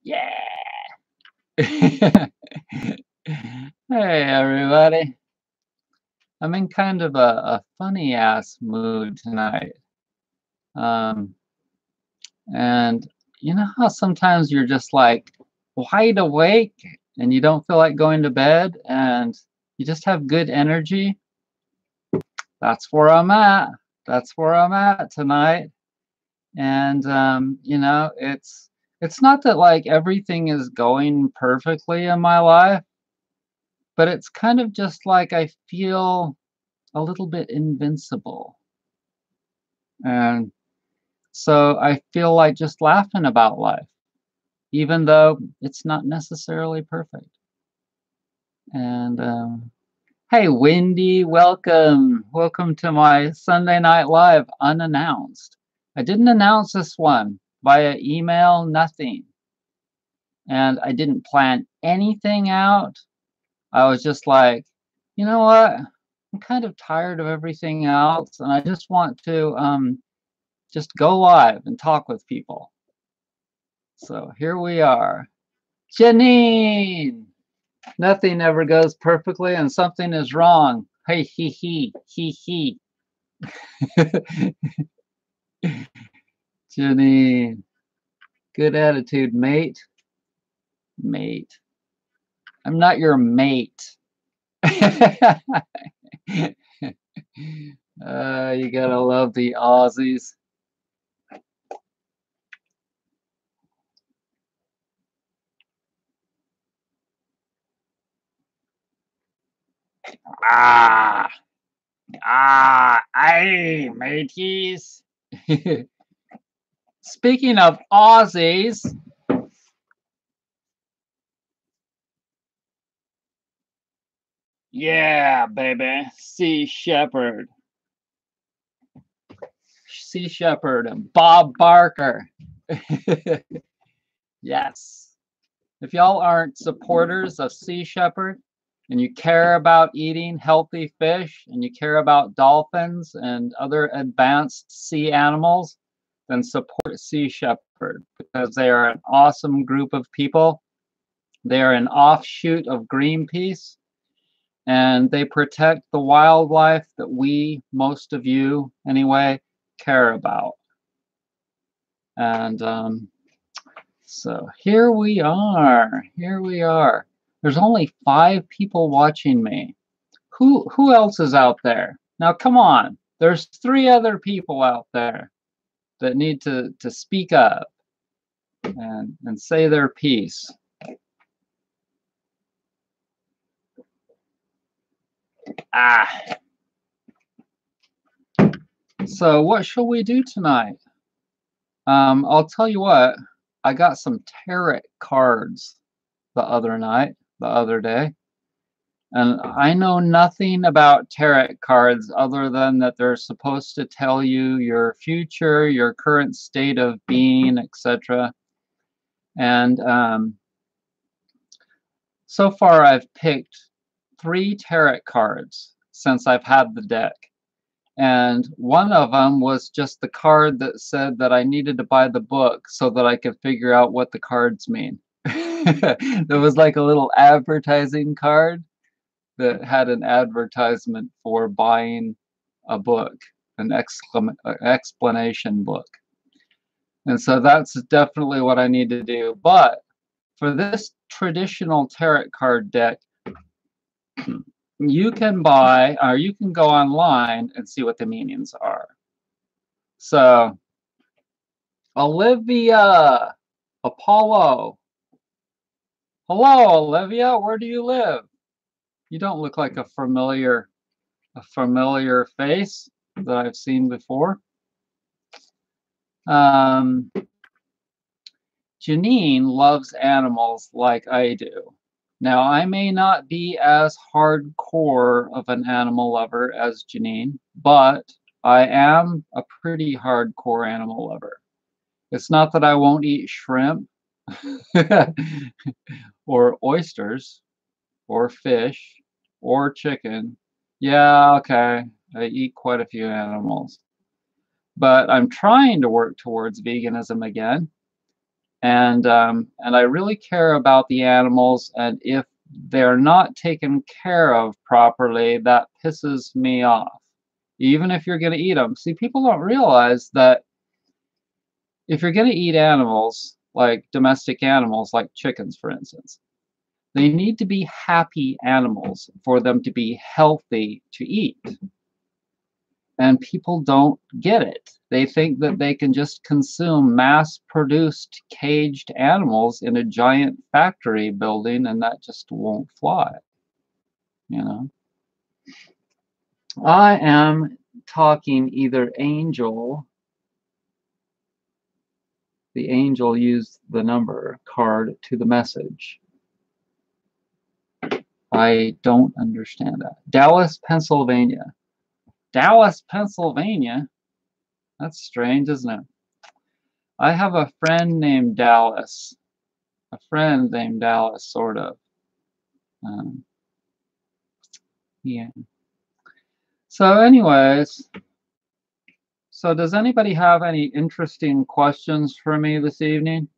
Yeah. Hey, everybody. I'm in kind of a funny ass mood tonight. Um, and you know how sometimes you're just like wide awake and you don't feel like going to bed and you just have good energy? That's where I'm at. That's where I'm at tonight. And it's not that like everything is going perfectly in my life, but it's kind of just like I feel a little bit invincible. And so I feel like just laughing about life, even though it's not necessarily perfect. And hey, Wendy, welcome. Welcome to my Sunday Night Live unannounced. I didn't announce this one via email, nothing. And I didn't plan anything out. I was just like, you know what? I'm kind of tired of everything else, and I just want to just go live and talk with people. So here we are. Janine! Nothing ever goes perfectly and something is wrong. Hey, he. Janine. Good attitude, mate. Mate. I'm not your mate. You gotta love the Aussies. Aye, mateys. Speaking of Aussies, yeah, baby, Sea Shepherd. Sea Shepherd and Bob Barker. Yes. If y'all aren't supporters of Sea Shepherd and you care about eating healthy fish and you care about dolphins and other advanced sea animals, then support Sea Shepherd because they are an awesome group of people. They are an offshoot of Greenpeace and they protect the wildlife that we, most of you anyway, care about. And so here we are. Here we are. There's only 5 people watching me. Who else is out there? Now come on. There's 3 other people out there that need to speak up and say their piece. So what shall we do tonight? I'll tell you what. I got some tarot cards the other day. And I know nothing about tarot cards other than that they're supposed to tell you your future, your current state of being, etc. And so far I've picked 3 tarot cards since I've had the deck. And one of them was just the card that said that I needed to buy the book so that I could figure out what the cards mean. There was like a little advertising card that had an advertisement for buying a book, an explanation book. And so that's definitely what I need to do. But for this traditional tarot card deck, you can buy, or you can go online and see what the meanings are. So, Olivia, Apollo. Hello, Olivia. Where do you live? You don't look like a familiar face that I've seen before. Janine loves animals like I do. Now, I may not be as hardcore of an animal lover as Janine, but I am a pretty hardcore animal lover. It's not that I won't eat shrimp or oysters or fish or chicken. Yeah, okay. I eat quite a few animals. But I'm trying to work towards veganism again. And I really care about the animals, and if they're not taken care of properly, that pisses me off. Even if you're going to eat them. See, people don't realize that if you're going to eat animals, like domestic animals, like chickens, for instance, they need to be happy animals for them to be healthy to eat. And people don't get it. They think that they can just consume mass-produced caged animals in a giant factory building, and that just won't fly. You know? I am talking either angel. The angel used the number card to the message. I don't understand that. Dallas, Pennsylvania. Dallas, Pennsylvania? That's strange, isn't it? I have a friend named Dallas. A friend named Dallas, sort of. Yeah. So anyways, so does anybody have any interesting questions for me this evening?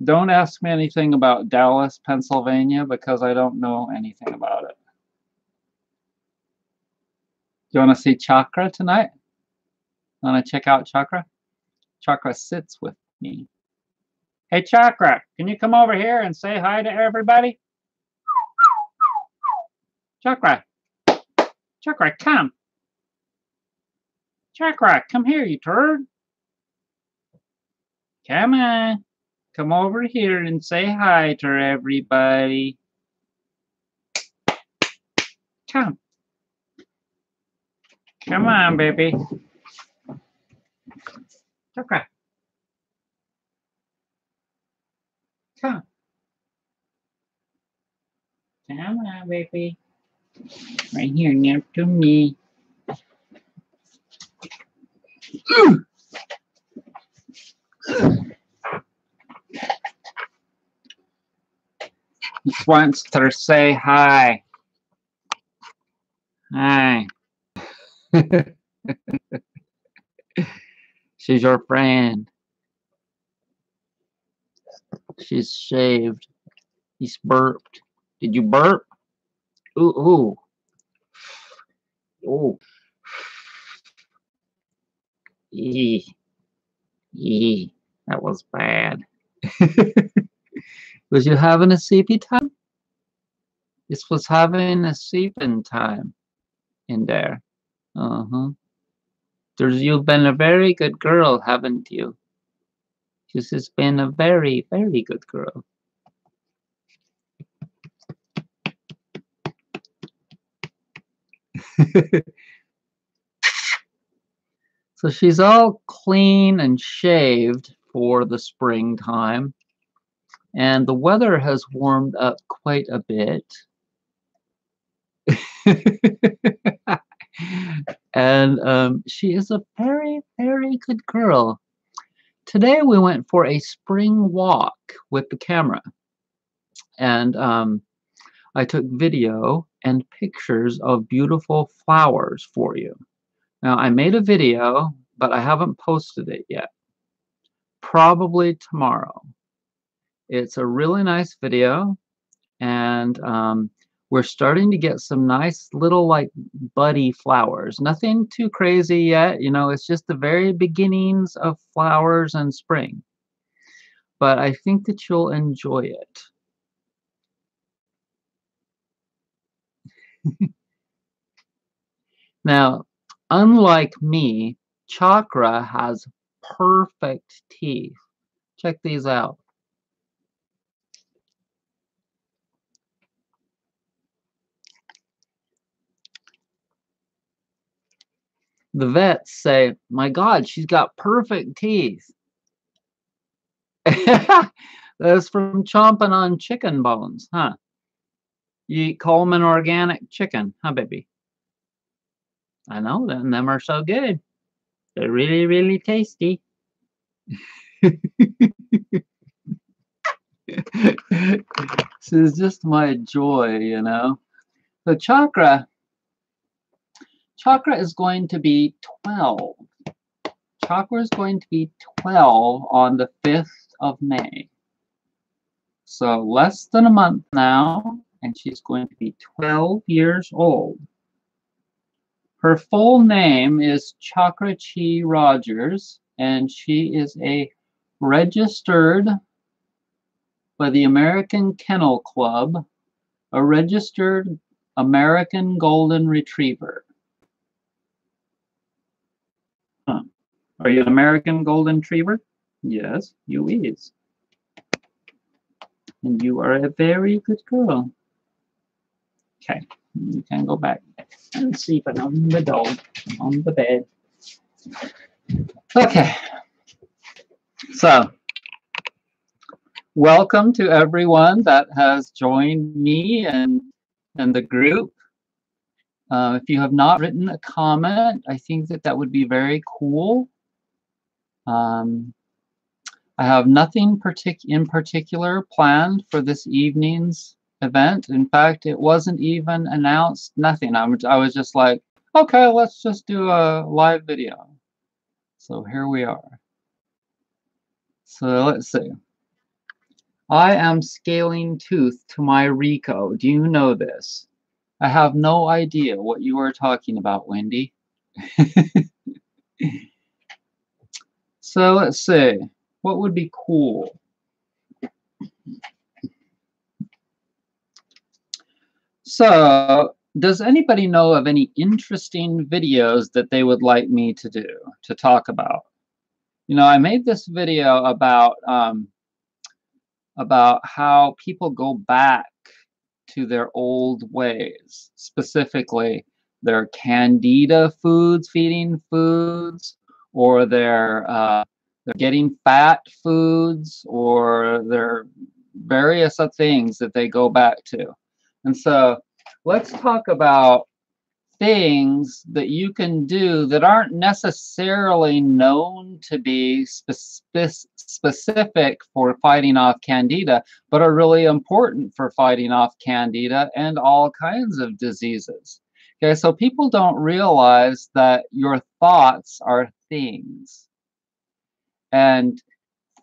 Don't ask me anything about Dallas, Pennsylvania, because I don't know anything about it. Do you want to see Chakra tonight? Want to check out Chakra? Chakra sits with me. Hey, Chakra, can you come over here and say hi to everybody? Chakra. Chakra, come. Chakra, come here, you turd. Come on. Come over here and say hi to everybody. Come. Come on, baby. Chakra. Come. Come on, baby. Right here, next to me. He wants to say hi. Hi. She's your friend. She's shaved. He's burped. Did you burp? Ooh, ooh. Ooh. Yee. Yee. That was bad. Was you having a sleepy time? This was having a sleeping time in there. Uh-huh. You've been a very good girl, haven't you? This has been a very, very good girl. So she's all clean and shaved for the springtime. And the weather has warmed up quite a bit. And she is a very, very good girl. Today we went for a spring walk with the camera. And I took video and pictures of beautiful flowers for you. Now, I made a video, but I haven't posted it yet. Probably tomorrow. It's a really nice video, and we're starting to get some nice little like buddy flowers. Nothing too crazy yet, you know, it's just the very beginnings of flowers and spring. But I think that you'll enjoy it. Now, unlike me, Chakra has perfect teeth. Check these out. The vets say, my God, she's got perfect teeth. That's from chomping on chicken bones, huh? You eat Coleman organic chicken, huh, baby? I know them. Them are so good. They're really, really tasty. This is just my joy, you know. So Chakra Chakra is going to be 12. Chakra is going to be 12 on the 5th of May. So less than a month now, and she's going to be 12 years old. Her full name is Chakra Chi Rogers, and she is a registered by the American Kennel Club, a registered American Golden Retriever. Huh. Are you an American Golden Retriever? Yes, you is. And you are a very good girl. Okay, you can go back and sleep on the dog, on the bed. Okay, so welcome to everyone that has joined me and the group. If you have not written a comment, I think that would be very cool. I have nothing in particular planned for this evening's event. In fact, it wasn't even announced, nothing. I was just like, okay, let's just do a live video. So here we are. So let's see. I am scaling tooth to my Rico. Do you know this? I have no idea what you are talking about, Wendy. So let's see. What would be cool? So, does anybody know of any interesting videos that they would like me to do, to talk about? You know, I made this video about how people go back to their old ways, specifically their candida foods, feeding foods, or their getting fat foods, or their various things that they go back to. And so let's talk about things that you can do that aren't necessarily known to be specific for fighting off candida, but are really important for fighting off candida and all kinds of diseases. Okay, so people don't realize that your thoughts are things. And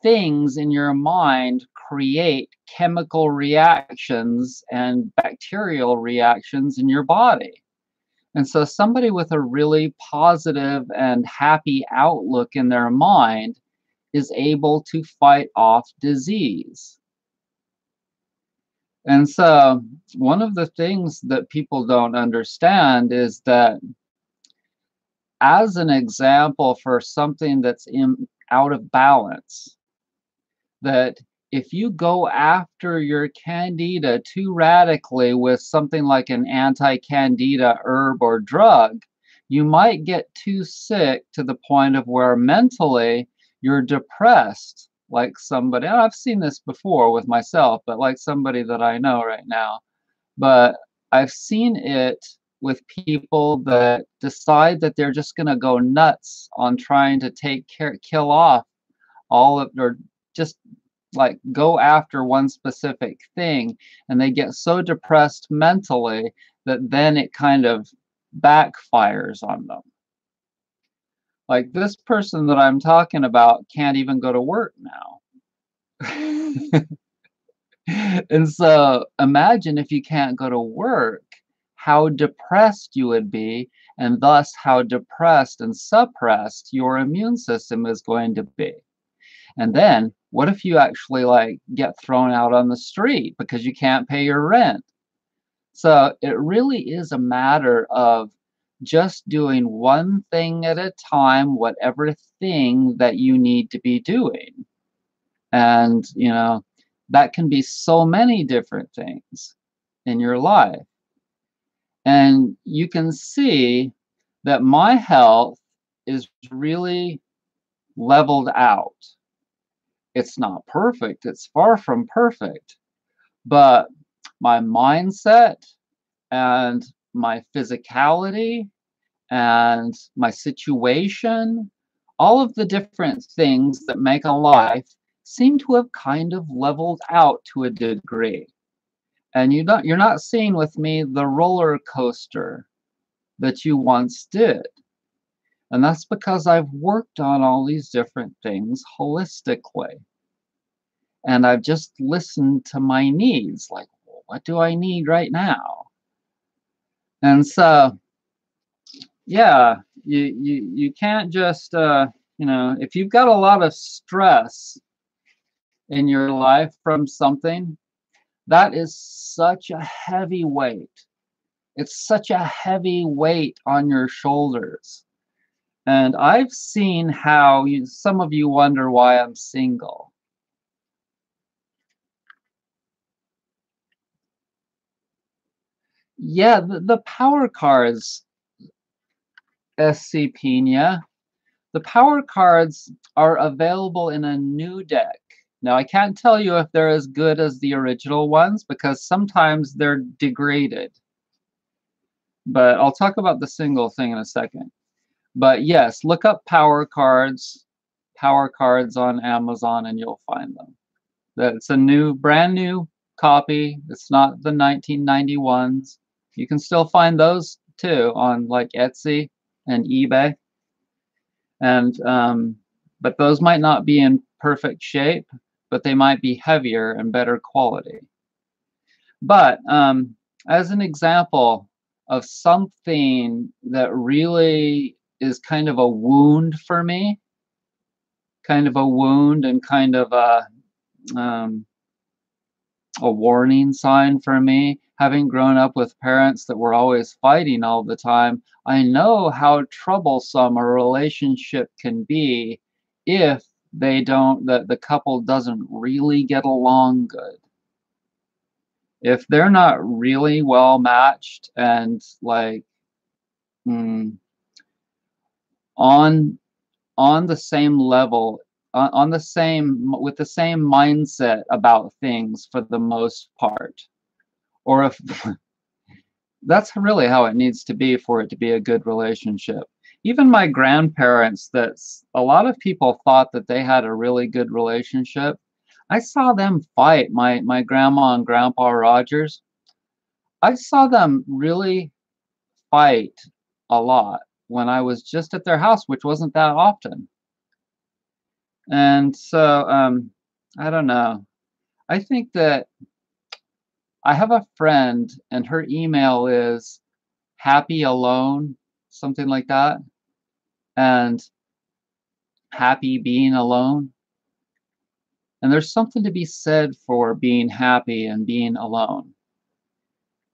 things in your mind create chemical reactions and bacterial reactions in your body. And so somebody with a really positive and happy outlook in their mind is able to fight off disease. And so one of the things that people don't understand is that, as an example for something that's out of balance, that if you go after your candida too radically with something like an anti-candida herb or drug, you might get too sick to the point of where mentally you're depressed, like somebody, and I've seen this before with myself, but like somebody that I know right now. But I've seen it with people that decide that they're just going to go nuts on trying to kill off all of, or just like go after one specific thing, and they get so depressed mentally that then it kind of backfires on them. Like this person that I'm talking about can't even go to work now. And so imagine if you can't go to work, how depressed you would be, and thus how depressed and suppressed your immune system is going to be. And then what if you actually like get thrown out on the street because you can't pay your rent? So it really is a matter of just doing one thing at a time, whatever thing that you need to be doing. And, you know, that can be so many different things in your life. And you can see that my health is really leveled out. It's not perfect. It's far from perfect. But my mindset and my physicality and my situation, all of the different things that make a life seem to have kind of leveled out to a degree. And you're not seeing with me the roller coaster that you once did. And that's because I've worked on all these different things holistically. And I've just listened to my needs, like, well, what do I need right now? And so, yeah, you can't just, if you've got a lot of stress in your life from something, that is such a heavy weight. It's such a heavy weight on your shoulders. And I've seen how some of you wonder why I'm single. Yeah, the power cards, SC Pina, the power cards are available in a new deck. Now, I can't tell you if they're as good as the original ones because sometimes they're degraded. But I'll talk about the single thing in a second. But yes, look up power cards on Amazon, and you'll find them. It's a brand new copy. It's not the 1991s. You can still find those too on like Etsy and eBay. And but those might not be in perfect shape, but they might be heavier and better quality. But as an example of something that really is kind of a wound for me, kind of a wound and kind of a warning sign for me, having grown up with parents that were always fighting all the time, I know how troublesome a relationship can be if the couple doesn't really get along good. If they're not really well matched and like on the same level, on the same with the same mindset about things for the most part, or if that's really how it needs to be for it to be a good relationship. Even my grandparents, a lot of people thought that they had a really good relationship. I saw them fight. My grandma and grandpa Rogers, I saw them really fight a lot when I was just at their house, which wasn't that often. And so I don't know. I think that I have a friend and her email is happy alone, something like that, and happy being alone. And there's something to be said for being happy and being alone.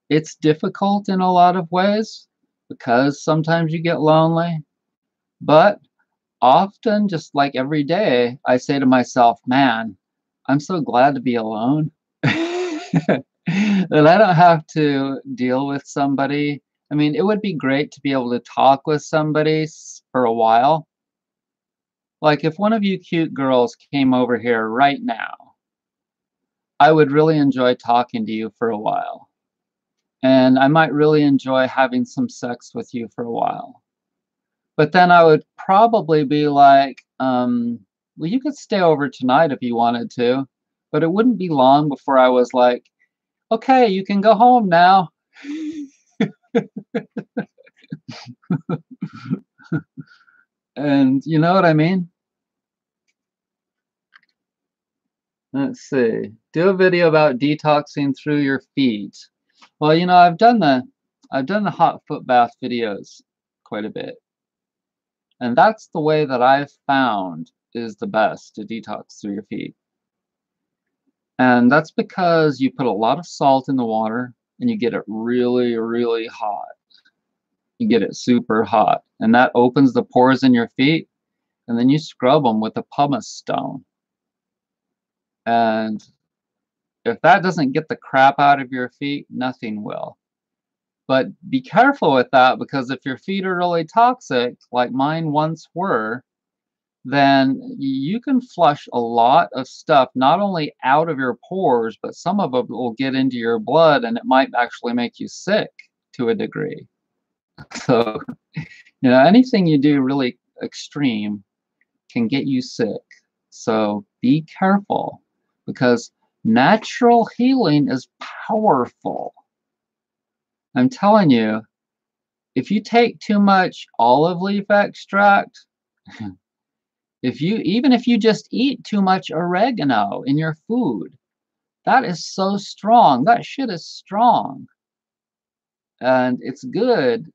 It's difficult in a lot of ways because sometimes you get lonely, but often, just like every day, I say to myself, man, I'm so glad to be alone. That I don't have to deal with somebody. I mean, it would be great to be able to talk with somebody for a while. Like if one of you cute girls came over here right now, I would really enjoy talking to you for a while. And I might really enjoy having some sex with you for a while. But then I would probably be like, well, you could stay over tonight if you wanted to. But it wouldn't be long before I was like, okay, you can go home now. And you know what I mean? Let's see. Do a video about detoxing through your feet. Well, I've done the hot foot bath videos quite a bit. And that's the way that I've found is the best to detox through your feet. And that's because you put a lot of salt in the water and you get it really, really hot. You get it super hot. And that opens the pores in your feet. And then you scrub them with a pumice stone. And if that doesn't get the crap out of your feet, nothing will. But be careful with that because if your feet are really toxic, like mine once were, then you can flush a lot of stuff, not only out of your pores, but some of it will get into your blood and it might actually make you sick to a degree. So, anything you do really extreme can get you sick. So be careful because natural healing is powerful. I'm telling you, If you take too much olive leaf extract, even if you just eat too much oregano in your food, that is so strong. That shit is strong. And it's good.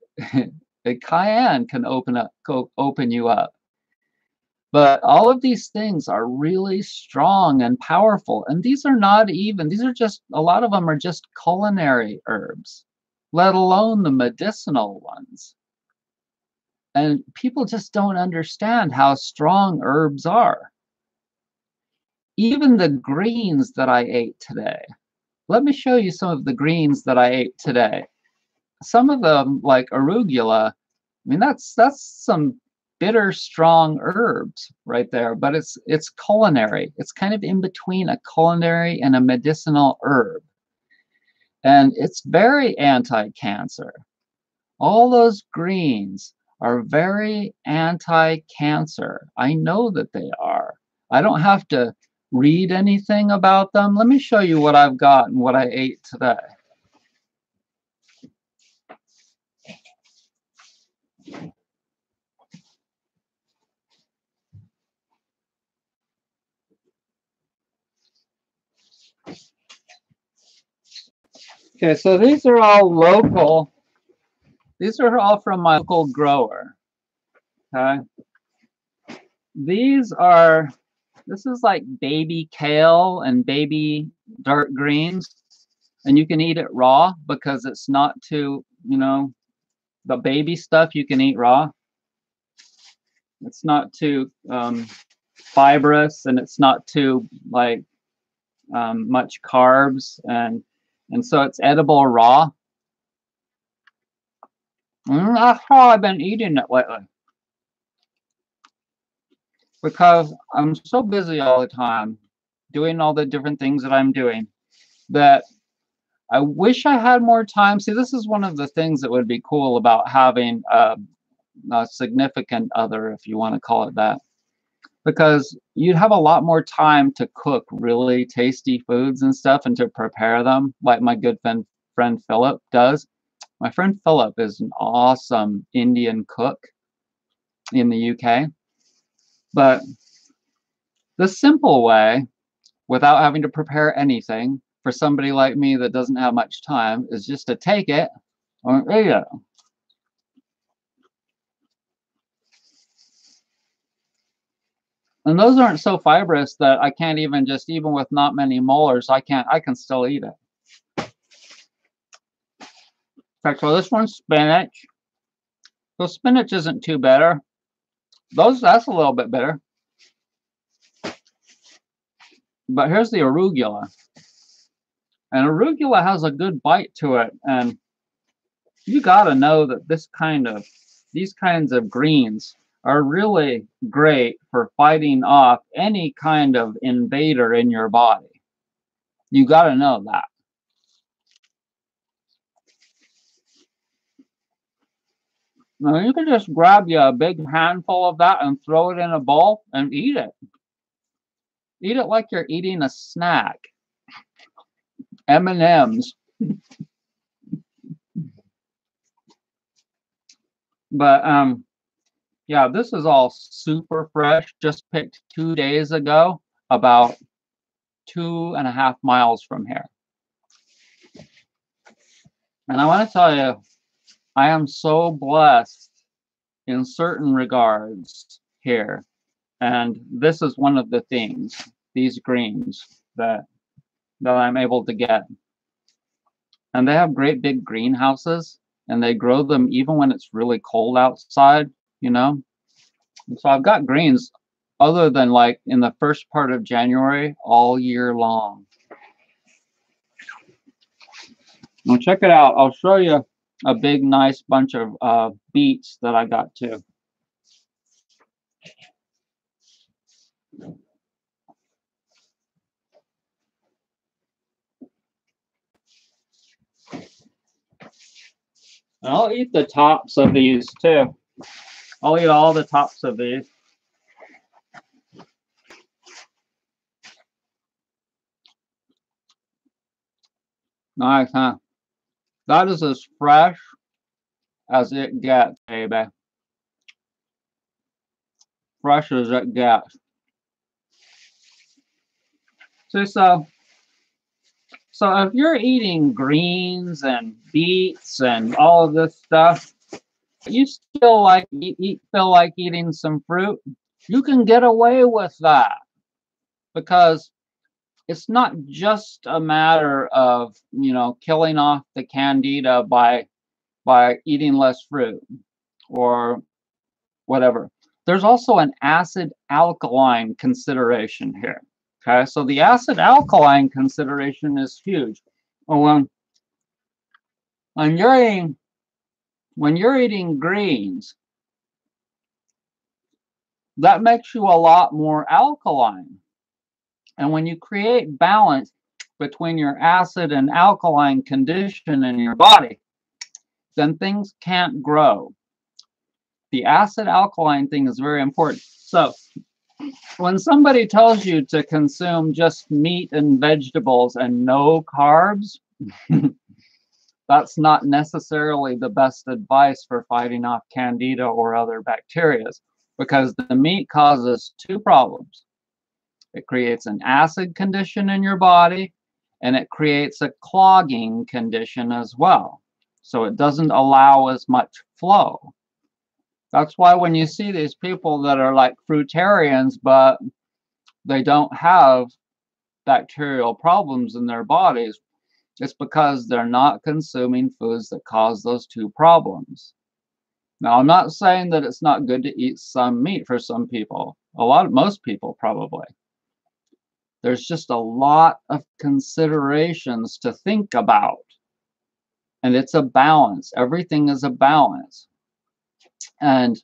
A cayenne can open you up. But all of these things are really strong and powerful. And these are just, a lot of them are just culinary herbs, let alone the medicinal ones. And people just don't understand how strong herbs are. Even the greens that I ate today. Let me show you some of the greens that I ate today. Some of them, like arugula, I mean, that's some bitter, strong herbs right there, but it's culinary. It's kind of in between a culinary and a medicinal herb. And it's very anti-cancer. All those greens are very anti-cancer. I know that they are. I don't have to read anything about them. Let me show you what I've got and what I ate today. Okay, so these are all local. These are all from my local grower. Okay. This is like baby kale and baby dark greens. And you can eat it raw because it's not too, the baby stuff you can eat raw. It's not too fibrous, and it's not too much carbs, and so it's edible raw. And that's how I've been eating it lately, because I'm so busy all the time doing all the different things that I'm doing that I wish I had more time. See, this is one of the things that would be cool about having a significant other, if you want to call it that, because you'd have a lot more time to cook really tasty foods and stuff and to prepare them, like my good friend Philip does. My friend Philip is an awesome Indian cook in the UK. But the simple way, without having to prepare anything, for somebody like me that doesn't have much time, is just to take it and eat it. And those aren't so fibrous that I can't even with not many molars, I can still eat it. Okay, so this one's spinach. So spinach isn't too bitter. That's a little bit bitter. But here's the arugula. And arugula has a good bite to it. And you gotta know that these kinds of greens are really great for fighting off any kind of invader in your body. You gotta know that. Now you can just grab you a big handful of that and throw it in a bowl and eat it. Eat it like you're eating a snack. M&Ms. But yeah, this is all super fresh. Just picked 2 days ago, about 2.5 miles from here. And I want to tell you, I am so blessed in certain regards here. And this is one of the things, these greens that I'm able to get. And they have great big greenhouses, and they grow them even when it's really cold outside, And so I've got greens other than like in the first part of January all year long. Now check it out. I'll show you a big, nice bunch of beets that I got too. And I'll eat the tops of these too. I'll eat all the tops of these. Nice, huh? That is as fresh as it gets, baby. Fresh as it gets. So if you're eating greens and beets and all of this stuff, you still feel like eating some fruit, you can get away with that because it's not just a matter of, killing off the candida by eating less fruit or whatever. There's also an acid alkaline consideration here. Okay, so the acid alkaline consideration is huge. When you're eating greens, that makes you a lot more alkaline. And when you create balance between your acid and alkaline condition in your body, then things can't grow. The acid alkaline thing is very important. So when somebody tells you to consume just meat and vegetables and no carbs, that's not necessarily the best advice for fighting off candida or other bacteria, because the meat causes two problems. It creates an acid condition in your body, and it creates a clogging condition as well. So it doesn't allow as much flow. That's why when you see these people that are like fruitarians, but they don't have bacterial problems in their bodies, it's because they're not consuming foods that cause those two problems. Now, I'm not saying that it's not good to eat some meat for some people. Most people probably. There's just a lot of considerations to think about. And it's a balance. Everything is a balance. And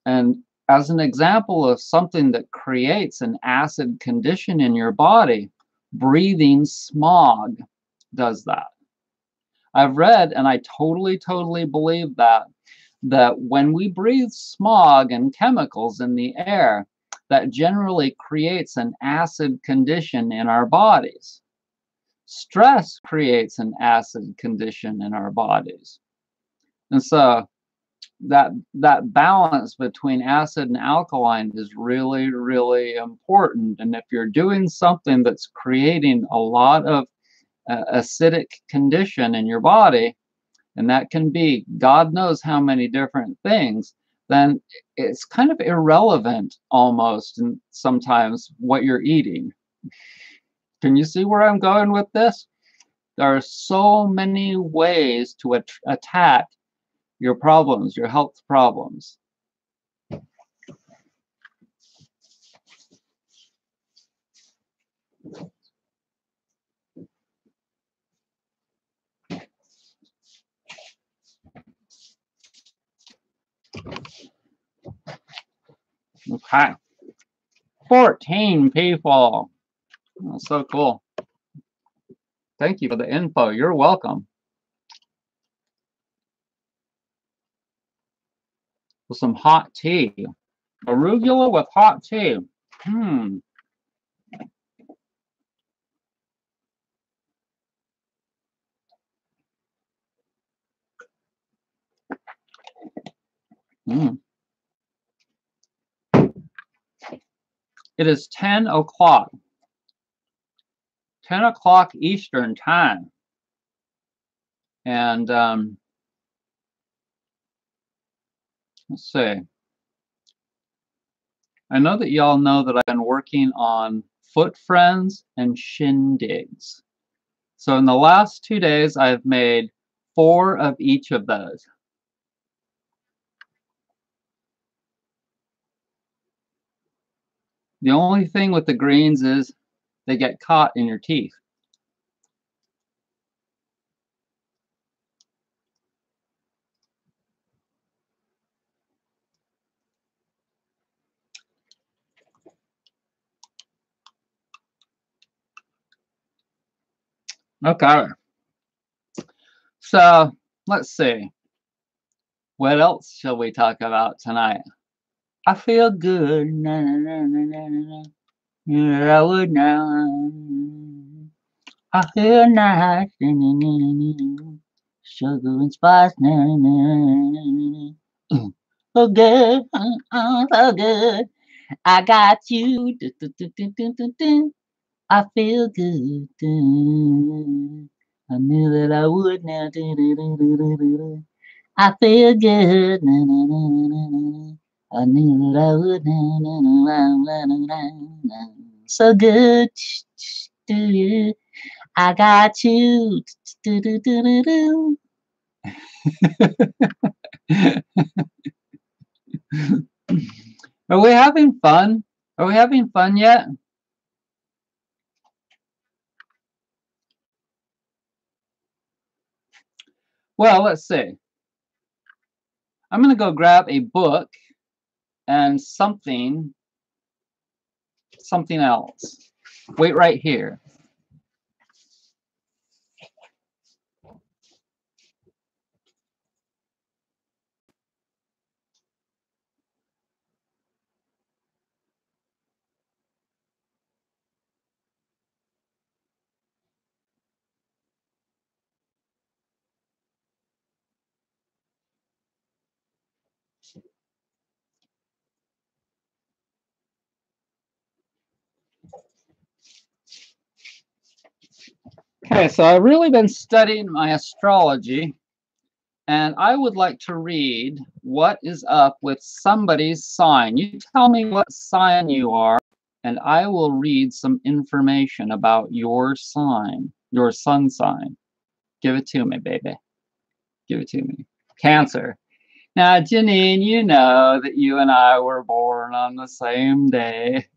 as an example of something that creates an acid condition in your body, breathing smog does that. I've read, and I totally believe that when we breathe smog and chemicals in the air, that generally creates an acid condition in our bodies. Stress creates an acid condition in our bodies. And so that balance between acid and alkaline is really important. And if you're doing something that's creating a lot of acidic condition in your body, and that can be God knows how many different things, then it's kind of irrelevant almost, and sometimes what you're eating. Can you see where I'm going with this? There are so many ways to attack your problems, your health problems. Okay. 14 people. Oh, so cool. Thank you for the info. You're welcome. With some hot tea. Arugula with hot tea. It is 10 o'clock. 10 o'clock Eastern time. And let's see. I know that y'all know that I've been working on foot friends and shindigs. So in the last 2 days, I've made 4 of each of those. The only thing with the greens is they get caught in your teeth. Okay. So let's see. What else shall we talk about tonight? I feel good. Na, na, na, na, na, na. I would now. I feel nice. Na, na, na, na, na. sugar and spice. So good, so good. I got you. I feel good. I knew that I would now. I feel good. I knew that I would now. So good to you. I got you. Are we having fun? Are we having fun yet? Well, let's see. I'm going to go grab a book and something else. Wait right here. Okay, so I've really been studying my astrology, and I would like to read what is up with somebody's sign. You tell me what sign you are, and I will read some information about your sign, your sun sign. Give it to me, baby. Give it to me. Cancer. Now, Janine, you know that you and I were born on the same day.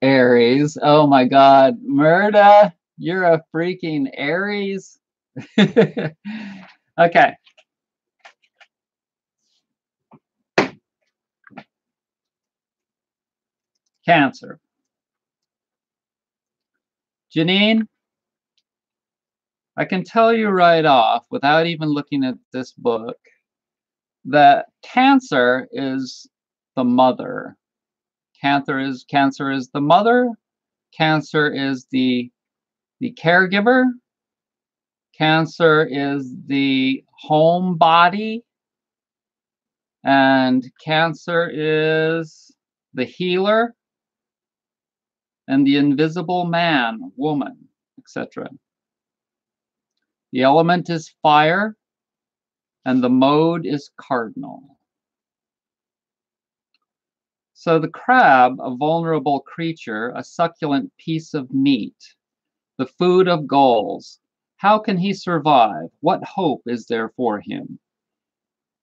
Aries. Oh my God. Murda, you're a freaking Aries. Okay. Cancer. Janine, I can tell you right off, without even looking at this book, that Cancer is the mother. Cancer is the mother. Cancer is the caregiver. Cancer is the home body. And Cancer is the healer and the invisible man, woman, etc. The element is fire, and the mode is cardinal. So the crab, a vulnerable creature, a succulent piece of meat, the food of gulls, how can he survive? What hope is there for him?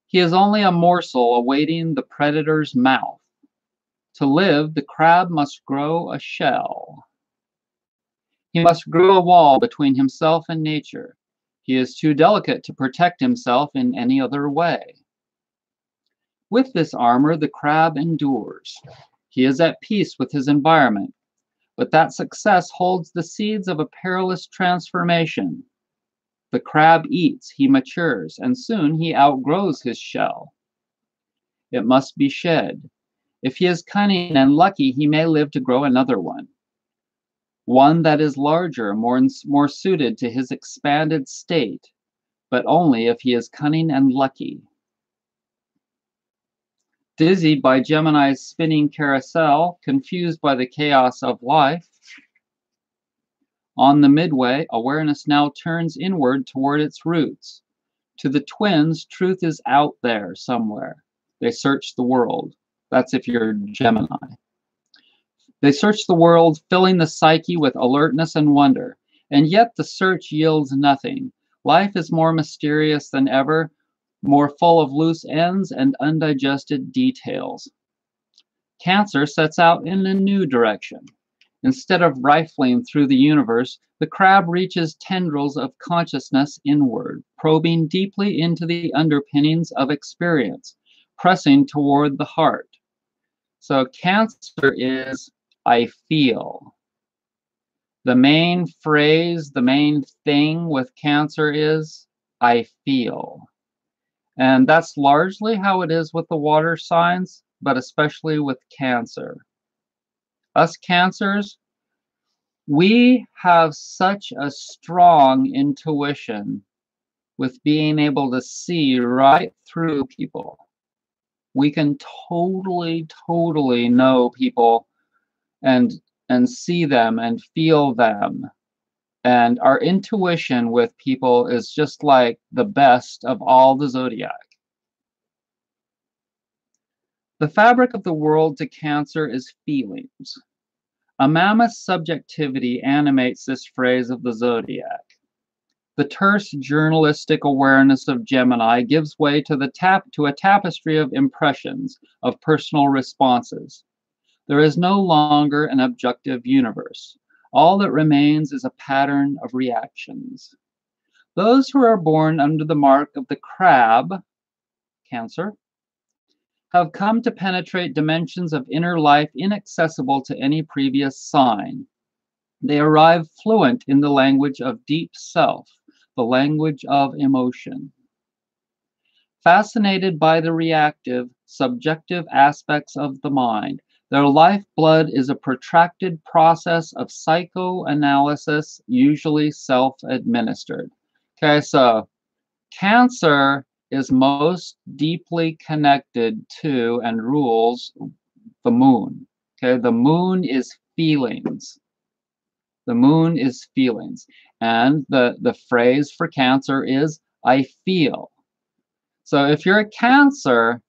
He is only a morsel awaiting the predator's mouth. To live, the crab must grow a shell. He must grow a wall between himself and nature. He is too delicate to protect himself in any other way. With this armor, the crab endures. He is at peace with his environment, but that success holds the seeds of a perilous transformation. The crab eats, he matures, and soon he outgrows his shell. It must be shed. If he is cunning and lucky, he may live to grow another one that is larger, more suited to his expanded state, but only if he is cunning and lucky. Dizzied by Gemini's spinning carousel, confused by the chaos of life, on the midway, awareness now turns inward toward its roots. To the twins, truth is out there somewhere. They search the world. That's if you're Gemini. They search the world, filling the psyche with alertness and wonder. And yet the search yields nothing. Life is more mysterious than ever, more full of loose ends and undigested details. Cancer sets out in a new direction. Instead of rifling through the universe, the crab reaches tendrils of consciousness inward, probing deeply into the underpinnings of experience, pressing toward the heart. So Cancer is, I feel. The main phrase, the main thing with Cancer is, I feel. And that's largely how it is with the water signs, but especially with Cancer. Us Cancers, We have such a strong intuition with being able to see right through people. We can totally know people and see them and feel them. And our intuition with people is just like the best of all the zodiac. The fabric of the world to Cancer is feelings. A mammoth subjectivity animates this phrase of the zodiac. The terse journalistic awareness of Gemini gives way to a tapestry of impressions, of personal responses. There is no longer an objective universe. All that remains is a pattern of reactions. Those who are born under the mark of the crab, Cancer, have come to penetrate dimensions of inner life inaccessible to any previous sign. They arrive fluent in the language of deep self, the language of emotion. Fascinated by the reactive, subjective aspects of the mind, their lifeblood is a protracted process of psychoanalysis, usually self-administered. Okay, so Cancer is most deeply connected to and rules the moon. Okay, the moon is feelings. The moon is feelings. And the phrase for Cancer is I feel. So if you're a Cancer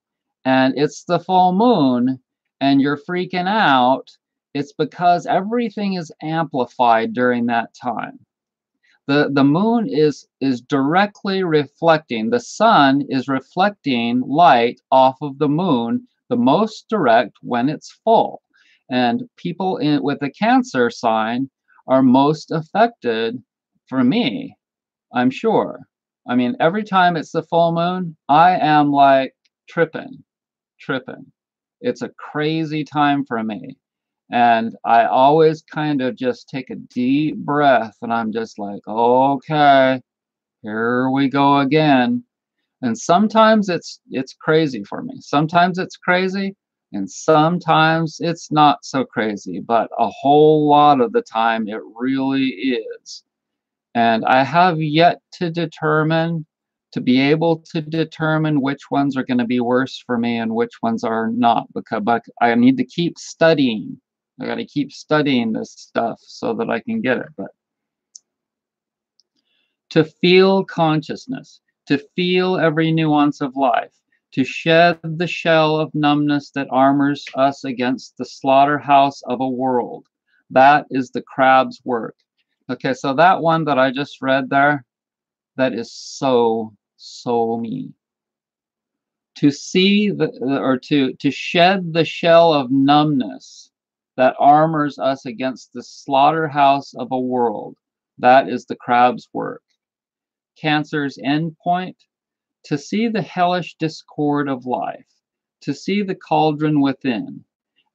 and it's the full moon and you're freaking out, it's because everything is amplified during that time. The moon is directly reflecting, the sun is reflecting light off of the moon, the most direct when it's full. And people with a Cancer sign are most affected, for me, I'm sure. I mean, every time it's the full moon, I am like tripping. It's a crazy time for me. And I always kind of just take a deep breath and I'm just like, okay, here we go again. And sometimes it's crazy for me. Sometimes it's crazy and sometimes it's not so crazy, but a whole lot of the time it really is. And I have yet to be able to determine which ones are going to be worse for me and which ones are not, because but I need to keep studying. I got to keep studying this stuff so that I can get it. But to feel consciousness, to feel every nuance of life, to shed the shell of numbness that armors us against the slaughterhouse of a world. That is the crab's work. Okay, so that one that I just read there, that is so me. To see to shed the shell of numbness that armors us against the slaughterhouse of a world. That is the crab's work. Cancer's endpoint, to see the hellish discord of life, to see the cauldron within,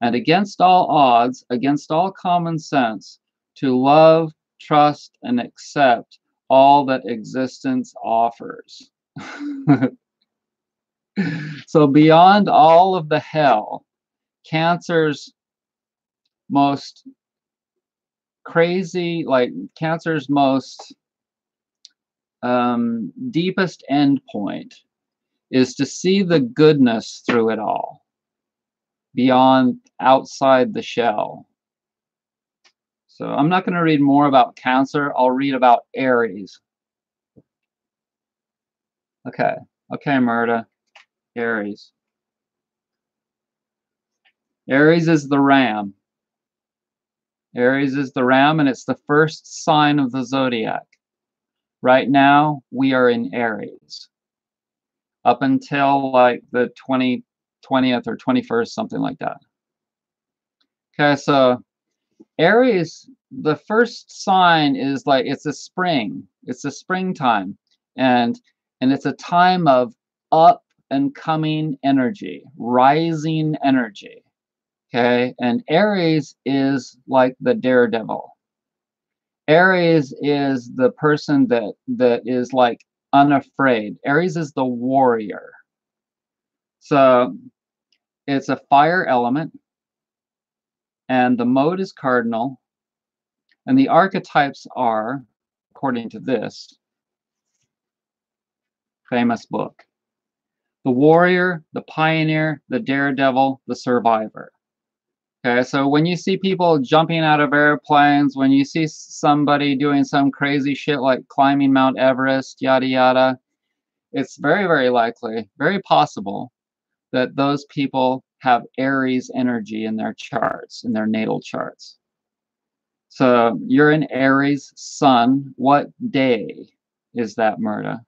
and against all odds, against all common sense, to love, trust, and accept all that existence offers. So beyond all of the hell, Cancer's most crazy, like Cancer's most deepest endpoint is to see the goodness through it all, beyond, outside the shell. So I'm not going to read more about Cancer. I'll read about Aries. Okay, Murda. Aries. Aries is the ram. Aries is the ram, and it's the first sign of the zodiac. Right now, we are in Aries. Up until like the 20th or 21st, something like that. Okay, so Aries, the first sign is like it's a spring. It's a springtime. And it's a time of up and coming energy, rising energy. Okay, and Aries is like the daredevil. Aries is the person that is like unafraid. Aries is the warrior. So it's a fire element, and the mode is cardinal, And the archetypes are, according to this famous book, the warrior, the pioneer, the daredevil, the survivor. Okay, so when you see people jumping out of airplanes, when you see somebody doing some crazy shit like climbing Mount Everest, yada yada, it's very, very likely, very possible that those people have Aries energy in their charts, in their natal charts. So you're an Aries sun. What day is that, Murda?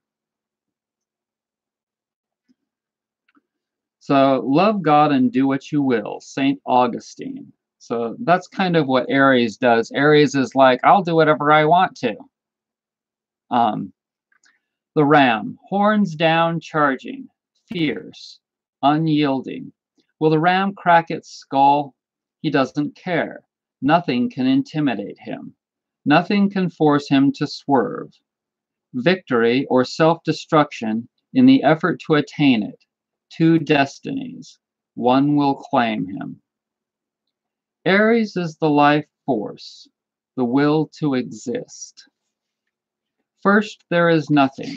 So love God and do what you will, St. Augustine. So that's kind of what Aries does. Aries is like, I'll do whatever I want to. The ram, horns down, charging, fierce, unyielding. Will the ram crack its skull? He doesn't care. Nothing can intimidate him. Nothing can force him to swerve. Victory or self-destruction in the effort to attain it. Two destinies. One will claim him. Aries is the life force, the will to exist. First there is nothing,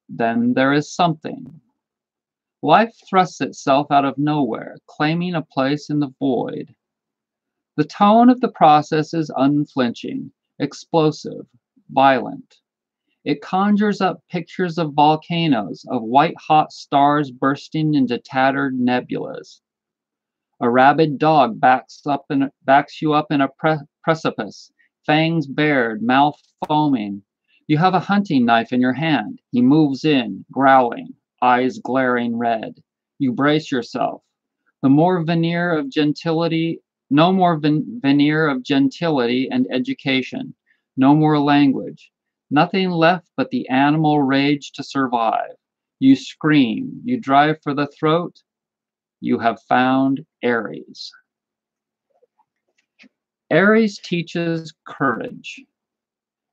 then there is something. Life thrusts itself out of nowhere, claiming a place in the void. The tone of the process is unflinching, explosive, violent. It conjures up pictures of volcanoes, of white-hot stars bursting into tattered nebulas. A rabid dog backs you up in a precipice, fangs bared, mouth foaming. You have a hunting knife in your hand. He moves in, growling, eyes glaring red. You brace yourself. No more veneer of gentility and education. No more language. Nothing left but the animal rage to survive. You scream. You drive for the throat. You have found Aries. Aries teaches courage.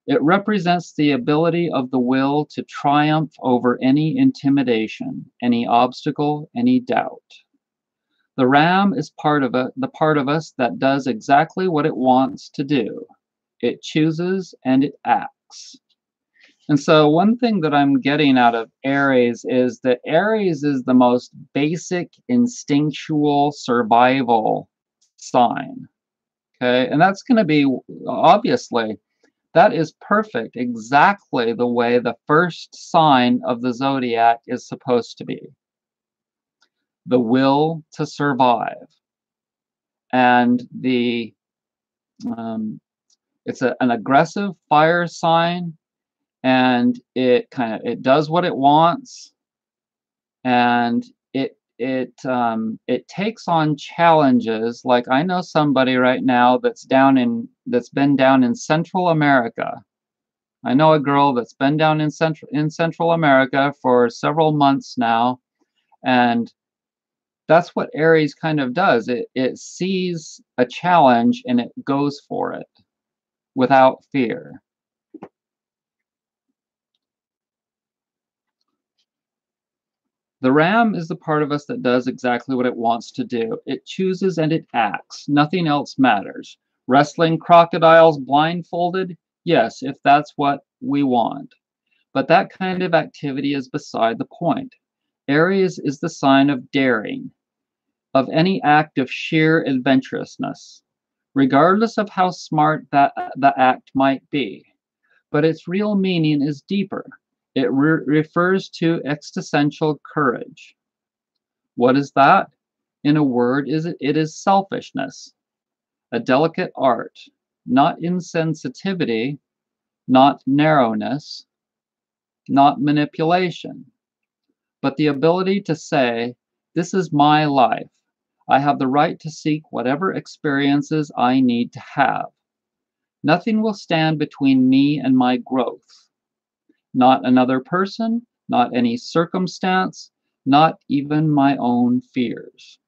It represents the ability of the will to triumph over any intimidation, any obstacle, any doubt. The ram is the part of us that does exactly what it wants to do. It chooses and it acts. And so one thing that I'm getting out of Aries is that Aries is the most basic instinctual survival sign. Okay, and that's going to be, obviously, that is perfect, exactly the way the first sign of the zodiac is supposed to be. The will to survive. And it's an aggressive fire sign, and it does what it wants, and it takes on challenges. Like, I know somebody right now that's been down in Central America. I know a girl that's been down in Central America for several months now, and that's what Aries kind of does. It sees a challenge and it goes for it without fear. The ram is the part of us that does exactly what it wants to do. It chooses and it acts. Nothing else matters. Wrestling crocodiles blindfolded? Yes, if that's what we want. But that kind of activity is beside the point. Aries is the sign of daring, of any act of sheer adventurousness, regardless of how smart the act might be. But its real meaning is deeper. It refers to existential courage. What is that? In a word, it is selfishness, a delicate art, not insensitivity, not narrowness, not manipulation, but the ability to say, this is my life. I have the right to seek whatever experiences I need to have. Nothing will stand between me and my growth. Not another person, not any circumstance, not even my own fears.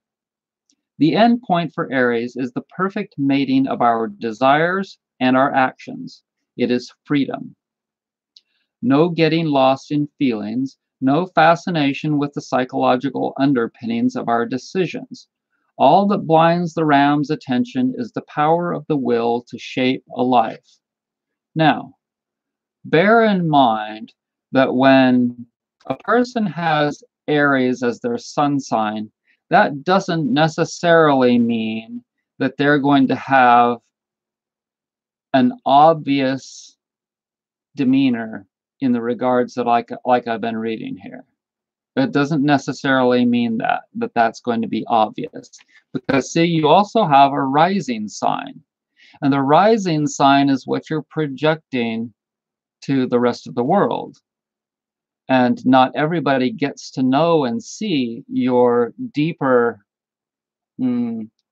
The end point for Aries is the perfect mating of our desires and our actions. It is freedom. No getting lost in feelings, no fascination with the psychological underpinnings of our decisions. All that blinds the ram's attention is the power of the will to shape a life. Now, bear in mind that when a person has Aries as their sun sign, that doesn't necessarily mean that they're going to have an obvious demeanor in the regards that like I've been reading here. It doesn't necessarily mean that that's going to be obvious, because see, you also have a rising sign, and the rising sign is what you're projecting to the rest of the world. And not everybody gets to know and see your deeper,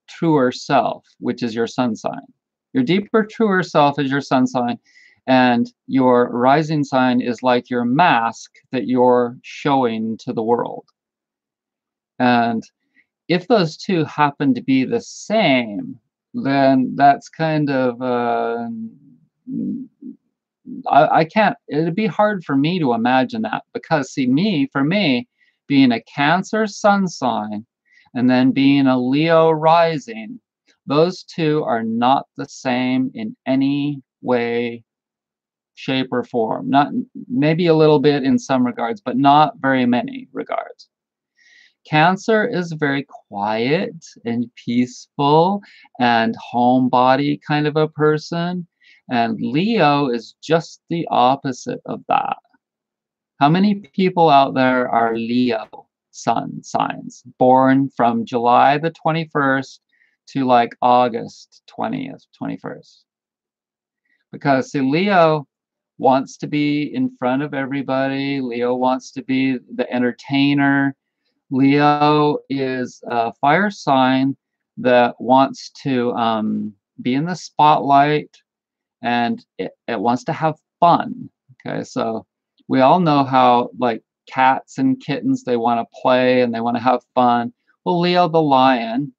truer self, which is your sun sign. Your deeper, truer self is your sun sign, and your rising sign is like your mask that you're showing to the world. And if those two happen to be the same, then that's kind of I can't. It'd be hard for me to imagine that, because see, for me, being a Cancer sun sign and then being a Leo rising, those two are not the same in any way, shape, or form. Not maybe a little bit in some regards, but not very many regards. Cancer is very quiet and peaceful and homebody kind of a person. And Leo is just the opposite of that. How many people out there are Leo sun signs, born from July the 21st to like August 20th, 21st? Because see, Leo wants to be in front of everybody. Leo wants to be the entertainer. Leo is a fire sign that wants to be in the spotlight, and it wants to have fun. Okay, so we all know how like cats and kittens, they want to play and they want to have fun. Well, Leo the lion,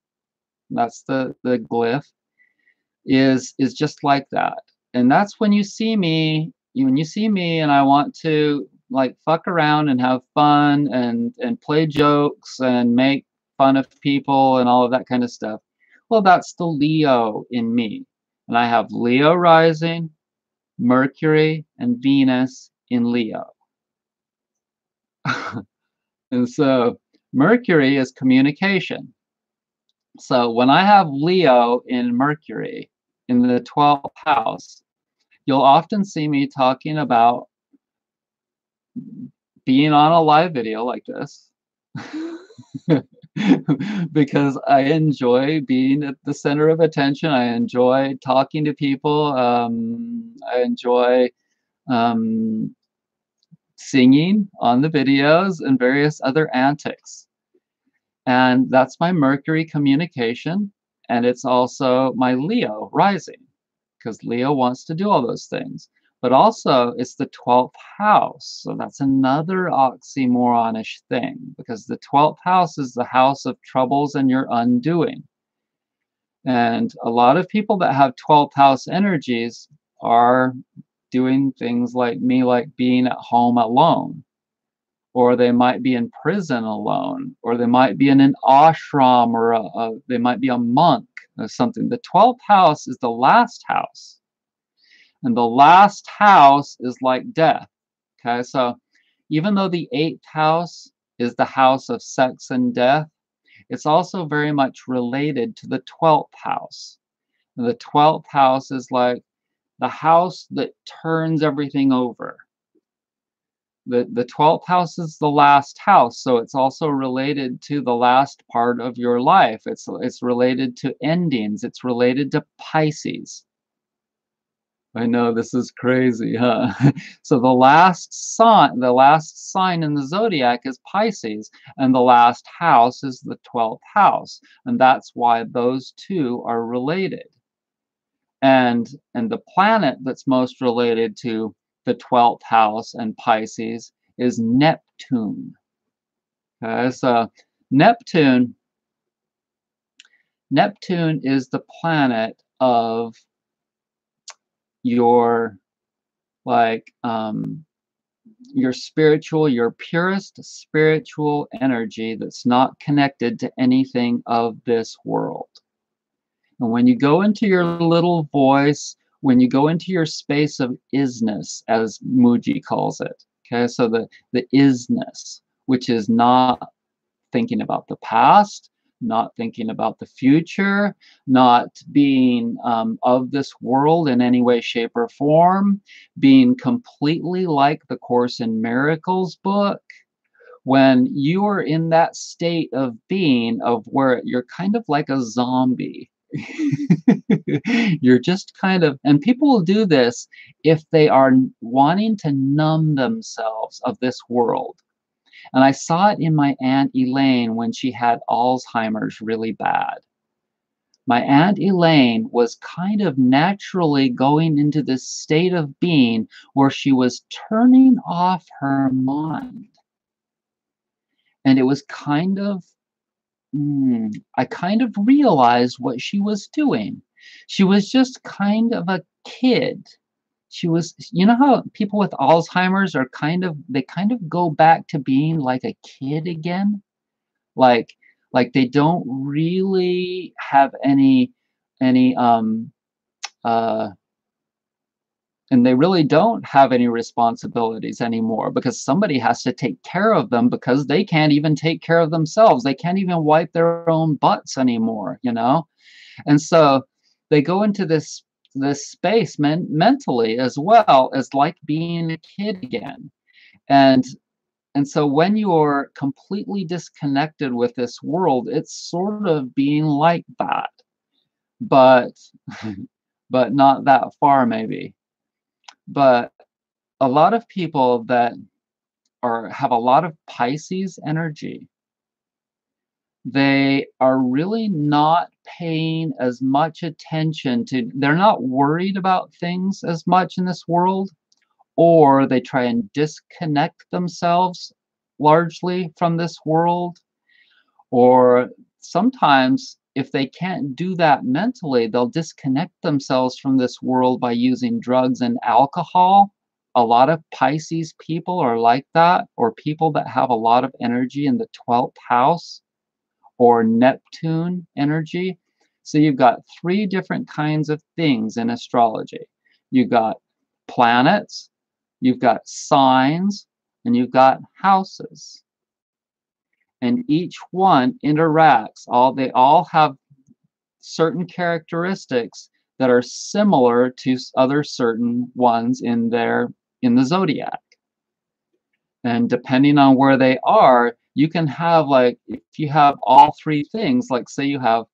that's the glyph, is just like that. And that's when you see me, and I want to like fuck around and have fun and play jokes and make fun of people and all of that kind of stuff. Well, that's the Leo in me. And I have Leo rising, Mercury, and Venus in Leo. And so Mercury is communication. So when I have Leo in Mercury in the 12th house, you'll often see me talking about being on a live video like this. Because I enjoy being at the center of attention. I enjoy talking to people. I enjoy singing on the videos and various other antics. And that's my Mercury communication. And it's also my Leo rising, because Leo wants to do all those things. But also, it's the 12th house. So that's another oxymoronish thing, because the 12th house is the house of troubles and your undoing. And a lot of people that have 12th house energies are doing things like me, like being at home alone, or they might be in prison alone, or they might be in an ashram, or they might be a monk or something. The 12th house is the last house. And the last house is like death. Okay, so even though the 8th house is the house of sex and death, it's also very much related to the 12th house. And the 12th house is like the house that turns everything over. The 12th house is the last house, so it's also related to the last part of your life. It's related to endings. It's related to Pisces. I know, this is crazy, huh? So the last sign in the zodiac is Pisces, and the last house is the 12th house, and that's why those two are related. And the planet that's most related to the 12th house and Pisces is Neptune. Okay, so Neptune is the planet of your like your spiritual, your purest spiritual energy that's not connected to anything of this world. And when you go into your little voice, when you go into your space of isness, as Muji calls it, okay, so the isness, which is not thinking about the past, not thinking about the future, not being of this world in any way, shape, or form, being completely like the Course in Miracles book. When you are in that state of being, of where you're kind of like a zombie. You're just kind of, and people will do this if they are wanting to numb themselves of this world. And I saw it in my Aunt Elaine when she had Alzheimer's really bad. My Aunt Elaine was kind of naturally going into this state of being where she was turning off her mind. And it was kind of, I kind of realized what she was doing. She was just kind of a kid. She was, you know how people with Alzheimer's are they kind of go back to being like a kid again? Like, like they don't really have any, uh, and they really don't have any responsibilities anymore because somebody has to take care of them because they can't even take care of themselves. They can't even wipe their own butts anymore, you know? And so they go into this space mentally as well as like being a kid again. And and so when you're completely disconnected with this world, it's sort of being like that, but but not that far maybe. But a lot of people that have a lot of Pisces energy, they are really not paying as much attention to, they're not worried about things as much in this world, or they try and disconnect themselves largely from this world. Or sometimes, if they can't do that mentally, they'll disconnect themselves from this world by using drugs and alcohol. A lot of Pisces people are like that, or people that have a lot of energy in the 12th house or Neptune energy. So you've got three different kinds of things in astrology. You've got planets, you've got signs, and you've got houses. And each one interacts. They all have certain characteristics that are similar to other certain ones in the zodiac. And depending on where they are, you can have, like, if you have all three things, like say you have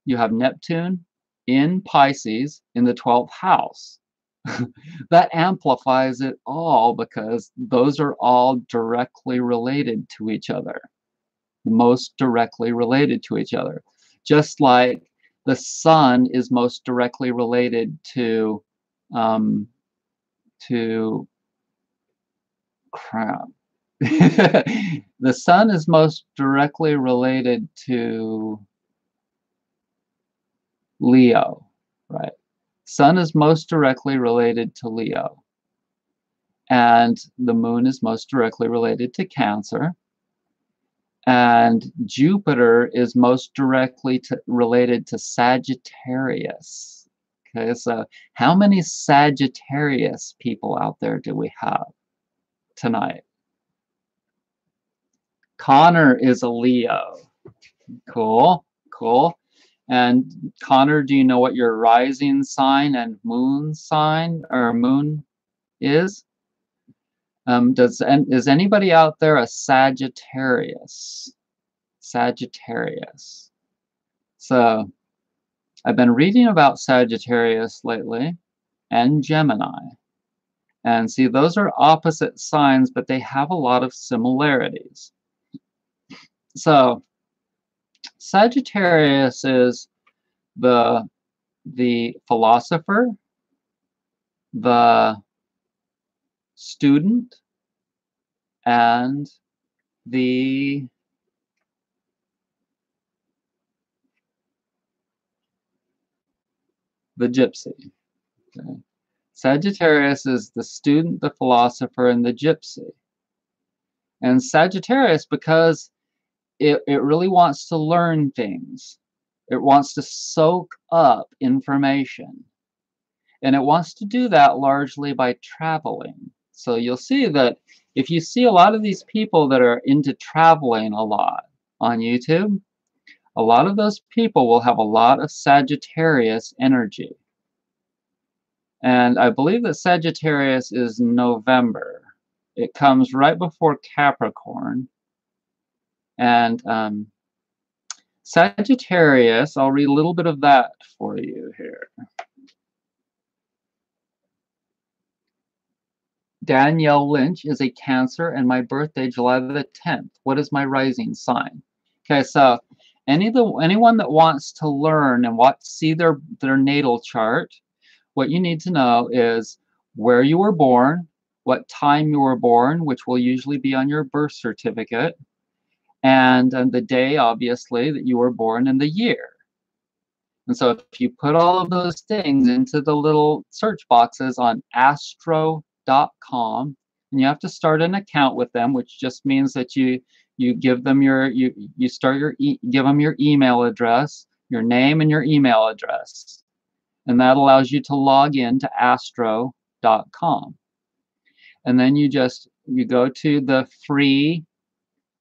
Neptune in Pisces in the 12th house. That amplifies it all because those are all directly related to each other. Most directly related to each other. Just like the sun is most directly related to crap. The sun is most directly related to Leo, right? Sun is most directly related to Leo. And the moon is most directly related to Cancer. And Jupiter is most directly related to Sagittarius. Okay, so how many Sagittarius people out there do we have tonight? Connor is a Leo. Cool, cool. And Connor, do you know what your rising sign and moon sign or moon is? Is anybody out there a Sagittarius? Sagittarius. So I've been reading about Sagittarius lately and Gemini. And see, those are opposite signs, but they have a lot of similarities. So Sagittarius is the philosopher, the student, and the gypsy. Okay. Sagittarius is the student, the philosopher, and the gypsy. And Sagittarius, because it really wants to learn things. It wants to soak up information. And it wants to do that largely by traveling. So you'll see that if you see a lot of these people that are into traveling a lot on YouTube, a lot of those people will have a lot of Sagittarius energy. And I believe that Sagittarius is November. It comes right before Capricorn. And Sagittarius, I'll read a little bit of that for you here. Danielle Lynch is a Cancer and my birthday July the 10th. What is my rising sign? Okay, so anyone that wants to learn and see their natal chart, what you need to know is where you were born, what time you were born, which will usually be on your birth certificate, and the day, obviously, that you were born and the year. And so if you put all of those things into the little search boxes on astro.com, and you have to start an account with them, which just means that you give them give them your email address, your name and your email address. And that allows you to log in to astro.com. And then you go to the free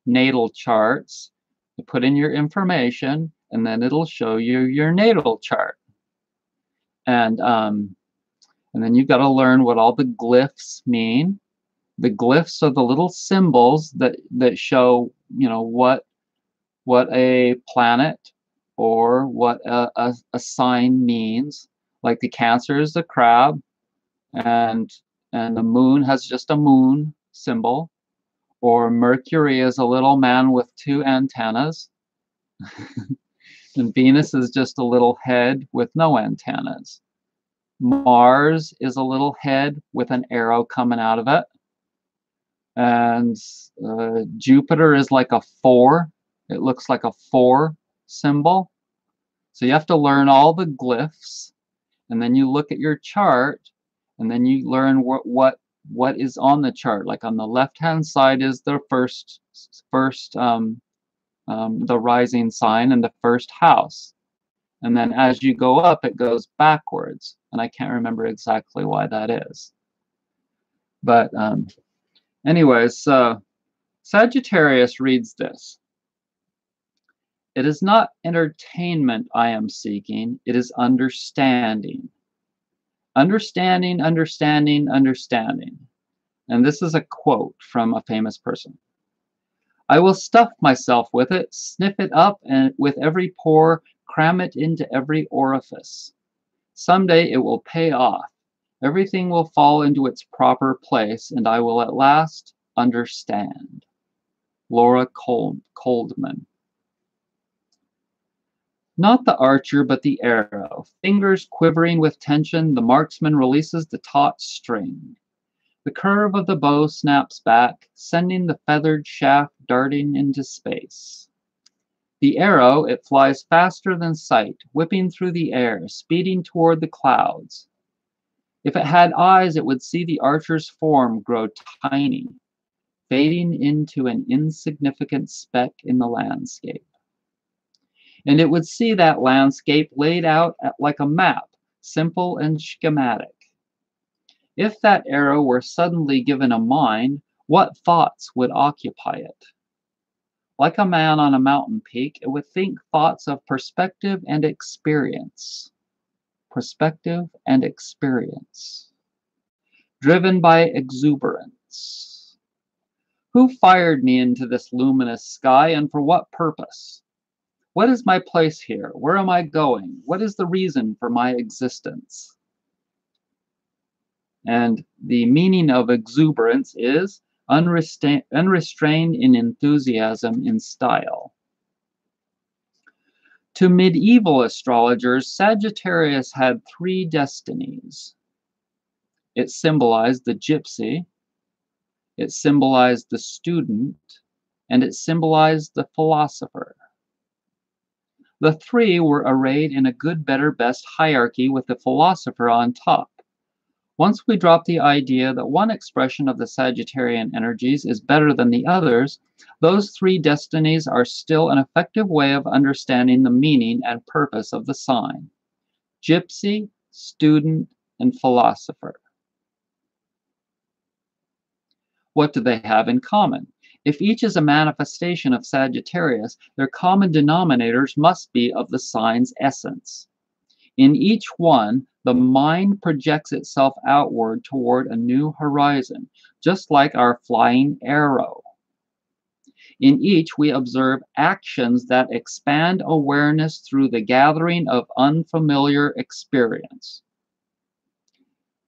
natal charts, you put in your information, and then it'll show you your natal chart. And then you've got to learn what all the glyphs mean. The glyphs are the little symbols that show, what a planet or what a sign means. Like the Cancer is the crab, and the moon has just a moon symbol. Or Mercury is a little man with 2 antennas. And Venus is just a little head with no antennas. Mars is a little head with an arrow coming out of it. And Jupiter is like a 4. It looks like a 4 symbol. So you have to learn all the glyphs, and then you look at your chart, and then you learn what is on the chart. Like on the left-hand side is the the rising sign and the first house. And then as you go up, it goes backwards. And I can't remember exactly why that is. But anyways, so Sagittarius reads this. It is not entertainment I am seeking, it is understanding. Understanding, understanding, understanding. And this is a quote from a famous person. I will stuff myself with it, sniff it up, and with every pore, cram it into every orifice. Someday it will pay off. Everything will fall into its proper place, and I will at last understand. Laura Coldman. Not the archer, but the arrow. Fingers quivering with tension, the marksman releases the taut string. The curve of the bow snaps back, sending the feathered shaft darting into space. The arrow, it flies faster than sight, whipping through the air, speeding toward the clouds. If it had eyes, it would see the archer's form grow tiny, fading into an insignificant speck in the landscape. And it would see that landscape laid out like a map, simple and schematic. If that arrow were suddenly given a mind, what thoughts would occupy it? Like a man on a mountain peak, it would think thoughts of perspective and experience. Perspective and experience. Driven by exuberance. Who fired me into this luminous sky, and for what purpose? What is my place here? Where am I going? What is the reason for my existence? And the meaning of exuberance is unrestrained in enthusiasm, in style. To medieval astrologers, Sagittarius had 3 destinies. It symbolized the gypsy, it symbolized the student, and it symbolized the philosopher. The 3 were arrayed in a good, better, best hierarchy with the philosopher on top. Once we drop the idea that one expression of the Sagittarian energies is better than the others, those three destinies are still an effective way of understanding the meaning and purpose of the sign: gypsy, student, and philosopher. What do they have in common? If each is a manifestation of Sagittarius, their common denominators must be of the sign's essence. In each one, the mind projects itself outward toward a new horizon, just like our flying arrow. In each, we observe actions that expand awareness through the gathering of unfamiliar experience.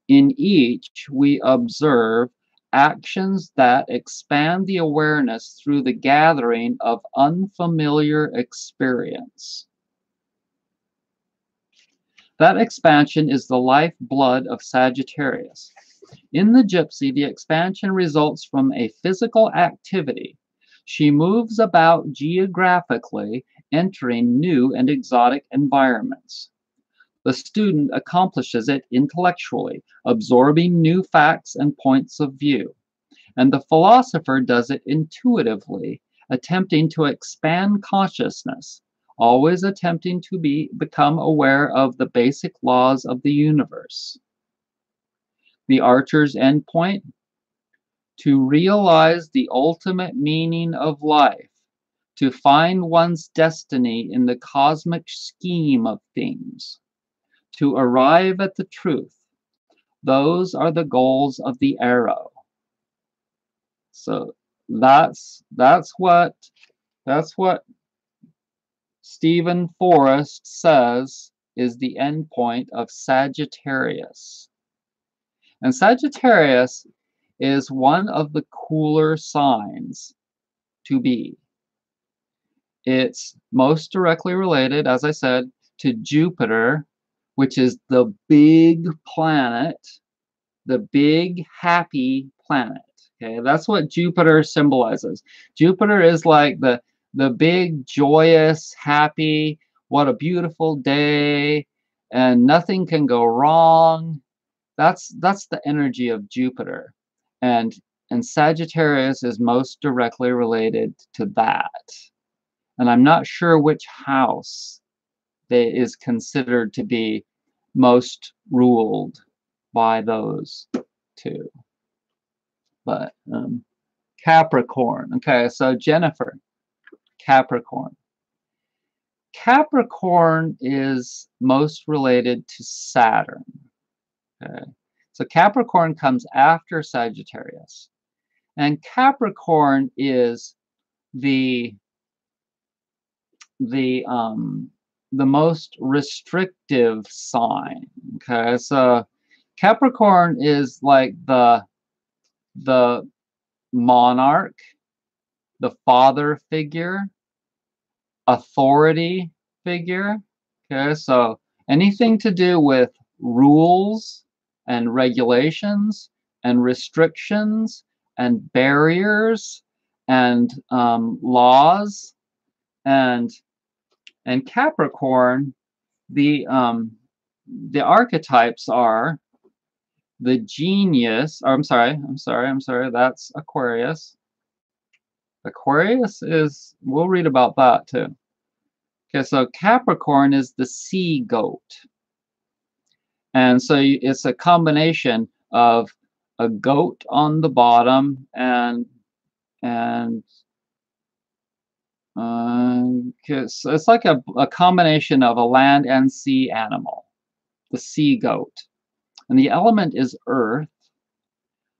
In each, we observe actions that expand the awareness through the gathering of unfamiliar experience. That expansion is the lifeblood of Sagittarius. In the gypsy, the expansion results from a physical activity. She moves about geographically, entering new and exotic environments. The student accomplishes it intellectually, absorbing new facts and points of view. And the philosopher does it intuitively, attempting to expand consciousness, always attempting to become aware of the basic laws of the universe. The archer's endpoint: to realize the ultimate meaning of life, to find one's destiny in the cosmic scheme of things, to arrive at the truth. Those are the goals of the arrow. So that's what Stephen Forrest says is the end point of Sagittarius. And Sagittarius is one of the cooler signs to be. It's most directly related, as I said, to Jupiter, which is the big planet, the big happy planet. Okay, that's what Jupiter symbolizes. Jupiter is like the big, joyous, happy, what a beautiful day, and nothing can go wrong. That's the energy of Jupiter. And Sagittarius is most directly related to that. And I'm not sure which house is considered to be most ruled by those two. But Capricorn. Okay, so Jennifer, Capricorn. Capricorn is most related to Saturn. Okay, so Capricorn comes after Sagittarius, and Capricorn is the most restrictive sign. Okay, so Capricorn is like the monarch, the father figure, authority figure. Okay, so anything to do with rules and regulations and restrictions and barriers and laws, and Capricorn, the archetypes are the genius. Or I'm sorry, that's Aquarius. Aquarius is, we'll read about that too. Okay, so Capricorn is the sea goat. And so it's a combination of a goat on the bottom and it's like a combination of a land and sea animal, the sea goat. And the element is earth.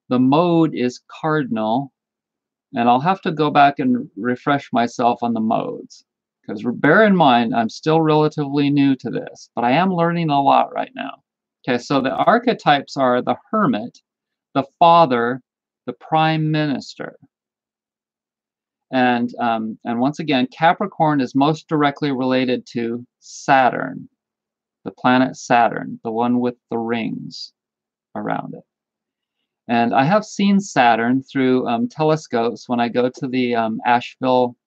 The mode is cardinal. And I'll have to go back and refresh myself on the modes, because bear in mind, I'm still relatively new to this, but I am learning a lot right now. Okay, so the archetypes are the hermit, the father, the prime minister. And once again, Capricorn is most directly related to Saturn, the planet Saturn, the one with the rings around it. And I have seen Saturn through telescopes when I go to the Asheville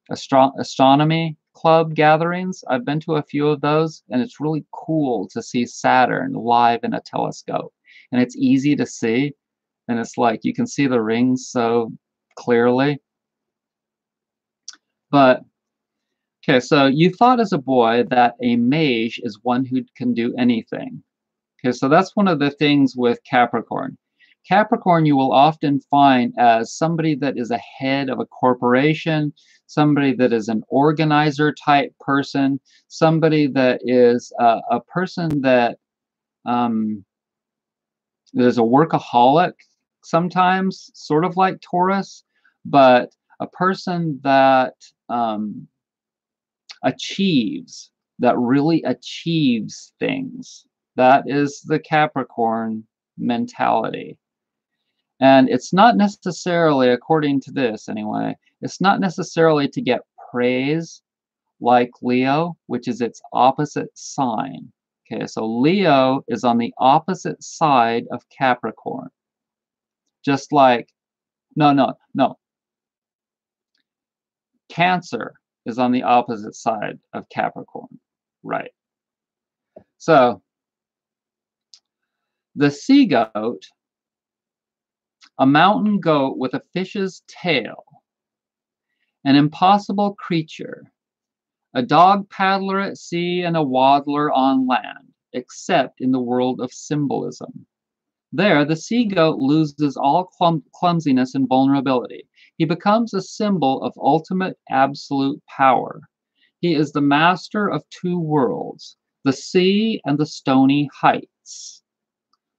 astronomy club gatherings. I've been to a few of those, and it's really cool to see Saturn live in a telescope. And it's easy to see, and it's like you can see the rings so clearly. But okay, so you thought as a boy that a mage is one who can do anything. Okay, so that's one of the things with Capricorn. Capricorn you will often find as somebody that is a head of a corporation, somebody that is an organizer type person, somebody that is a person that is a workaholic sometimes, sort of like Taurus, but a person that achieves, that really achieves things. That is the Capricorn mentality. And it's not necessarily, according to this anyway, it's not necessarily to get praise like Leo, which is its opposite sign. Okay, so Leo is on the opposite side of Capricorn. Just like, no. Cancer is on the opposite side of Capricorn. Right. So, the sea goat, a mountain goat with a fish's tail, an impossible creature, a dog paddler at sea and a waddler on land, except in the world of symbolism. There, the sea goat loses all clumsiness and vulnerability. He becomes a symbol of ultimate absolute power. He is the master of two worlds, the sea and the stony heights.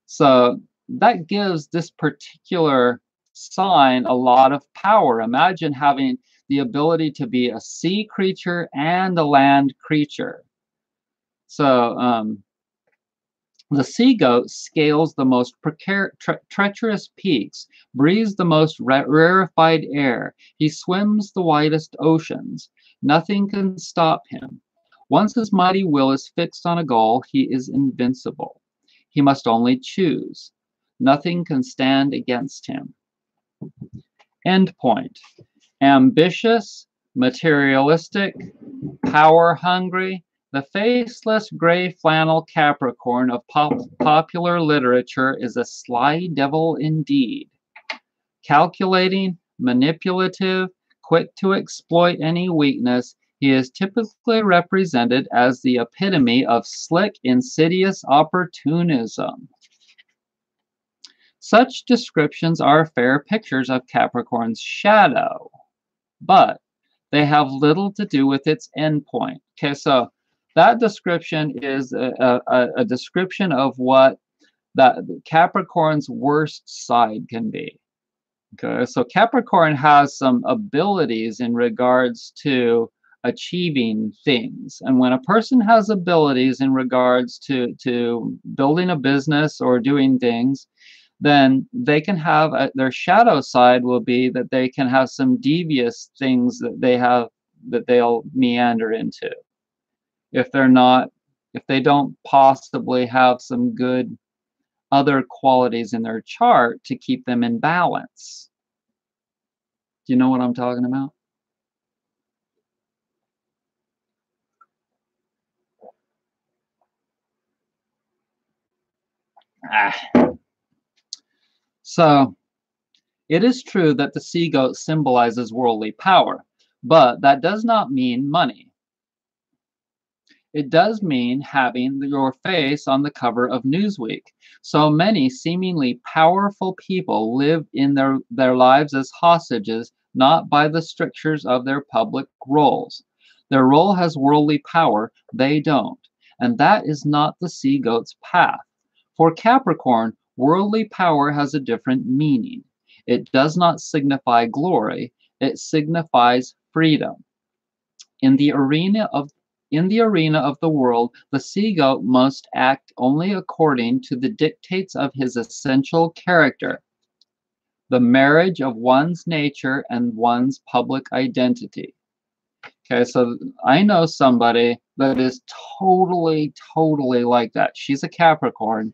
So that gives this particular sign a lot of power. Imagine having the ability to be a sea creature and a land creature. So the sea goat scales the most treacherous peaks, breathes the most rarefied air. He swims the widest oceans. Nothing can stop him. Once his mighty will is fixed on a goal, he is invincible. He must only choose. Nothing can stand against him. End point. Ambitious, materialistic, power-hungry, the faceless gray flannel Capricorn of popular literature is a sly devil indeed. Calculating, manipulative, quick to exploit any weakness, he is typically represented as the epitome of slick, insidious opportunism. Such descriptions are fair pictures of Capricorn's shadow, but they have little to do with its endpoint. Okay, so that description is a description of what that Capricorn's worst side can be. Okay, so Capricorn has some abilities in regards to achieving things. And when a person has abilities in regards to building a business or doing things, then they can have their shadow side will be that they can have some devious things that they have that they'll meander into. If they don't possibly have some good other qualities in their chart to keep them in balance. Do you know what I'm talking about? So, it is true that the sea goat symbolizes worldly power, but that does not mean money. It does mean having your face on the cover of Newsweek. So many seemingly powerful people live in their lives as hostages, not by the strictures of their public roles. Their role has worldly power, they don't. And that is not the sea goat's path. For Capricorn, worldly power has a different meaning. It does not signify glory, it signifies freedom. In the arena of the world, the sea goat must act only according to the dictates of his essential character, the marriage of one's nature and one's public identity. Okay, so I know somebody that is totally like that. She's a Capricorn,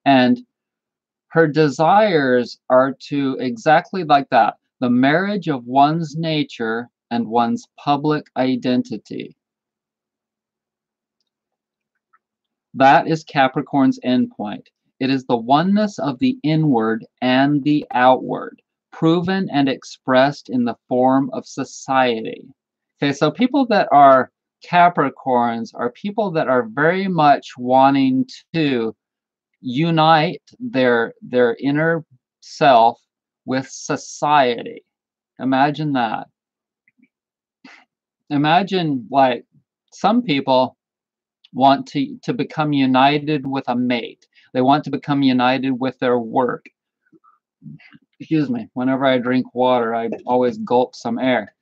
and her desires are to exactly like that, the marriage of one's nature and one's public identity. That is Capricorn's endpoint. It is the oneness of the inward and the outward, proven and expressed in the form of society. Okay, so people that are Capricorns are people that are very much wanting to unite their inner self with society. Imagine that. Imagine, like, some people want to become united with a mate. They want to become united with their work. Excuse me. Whenever I drink water, I always gulp some air.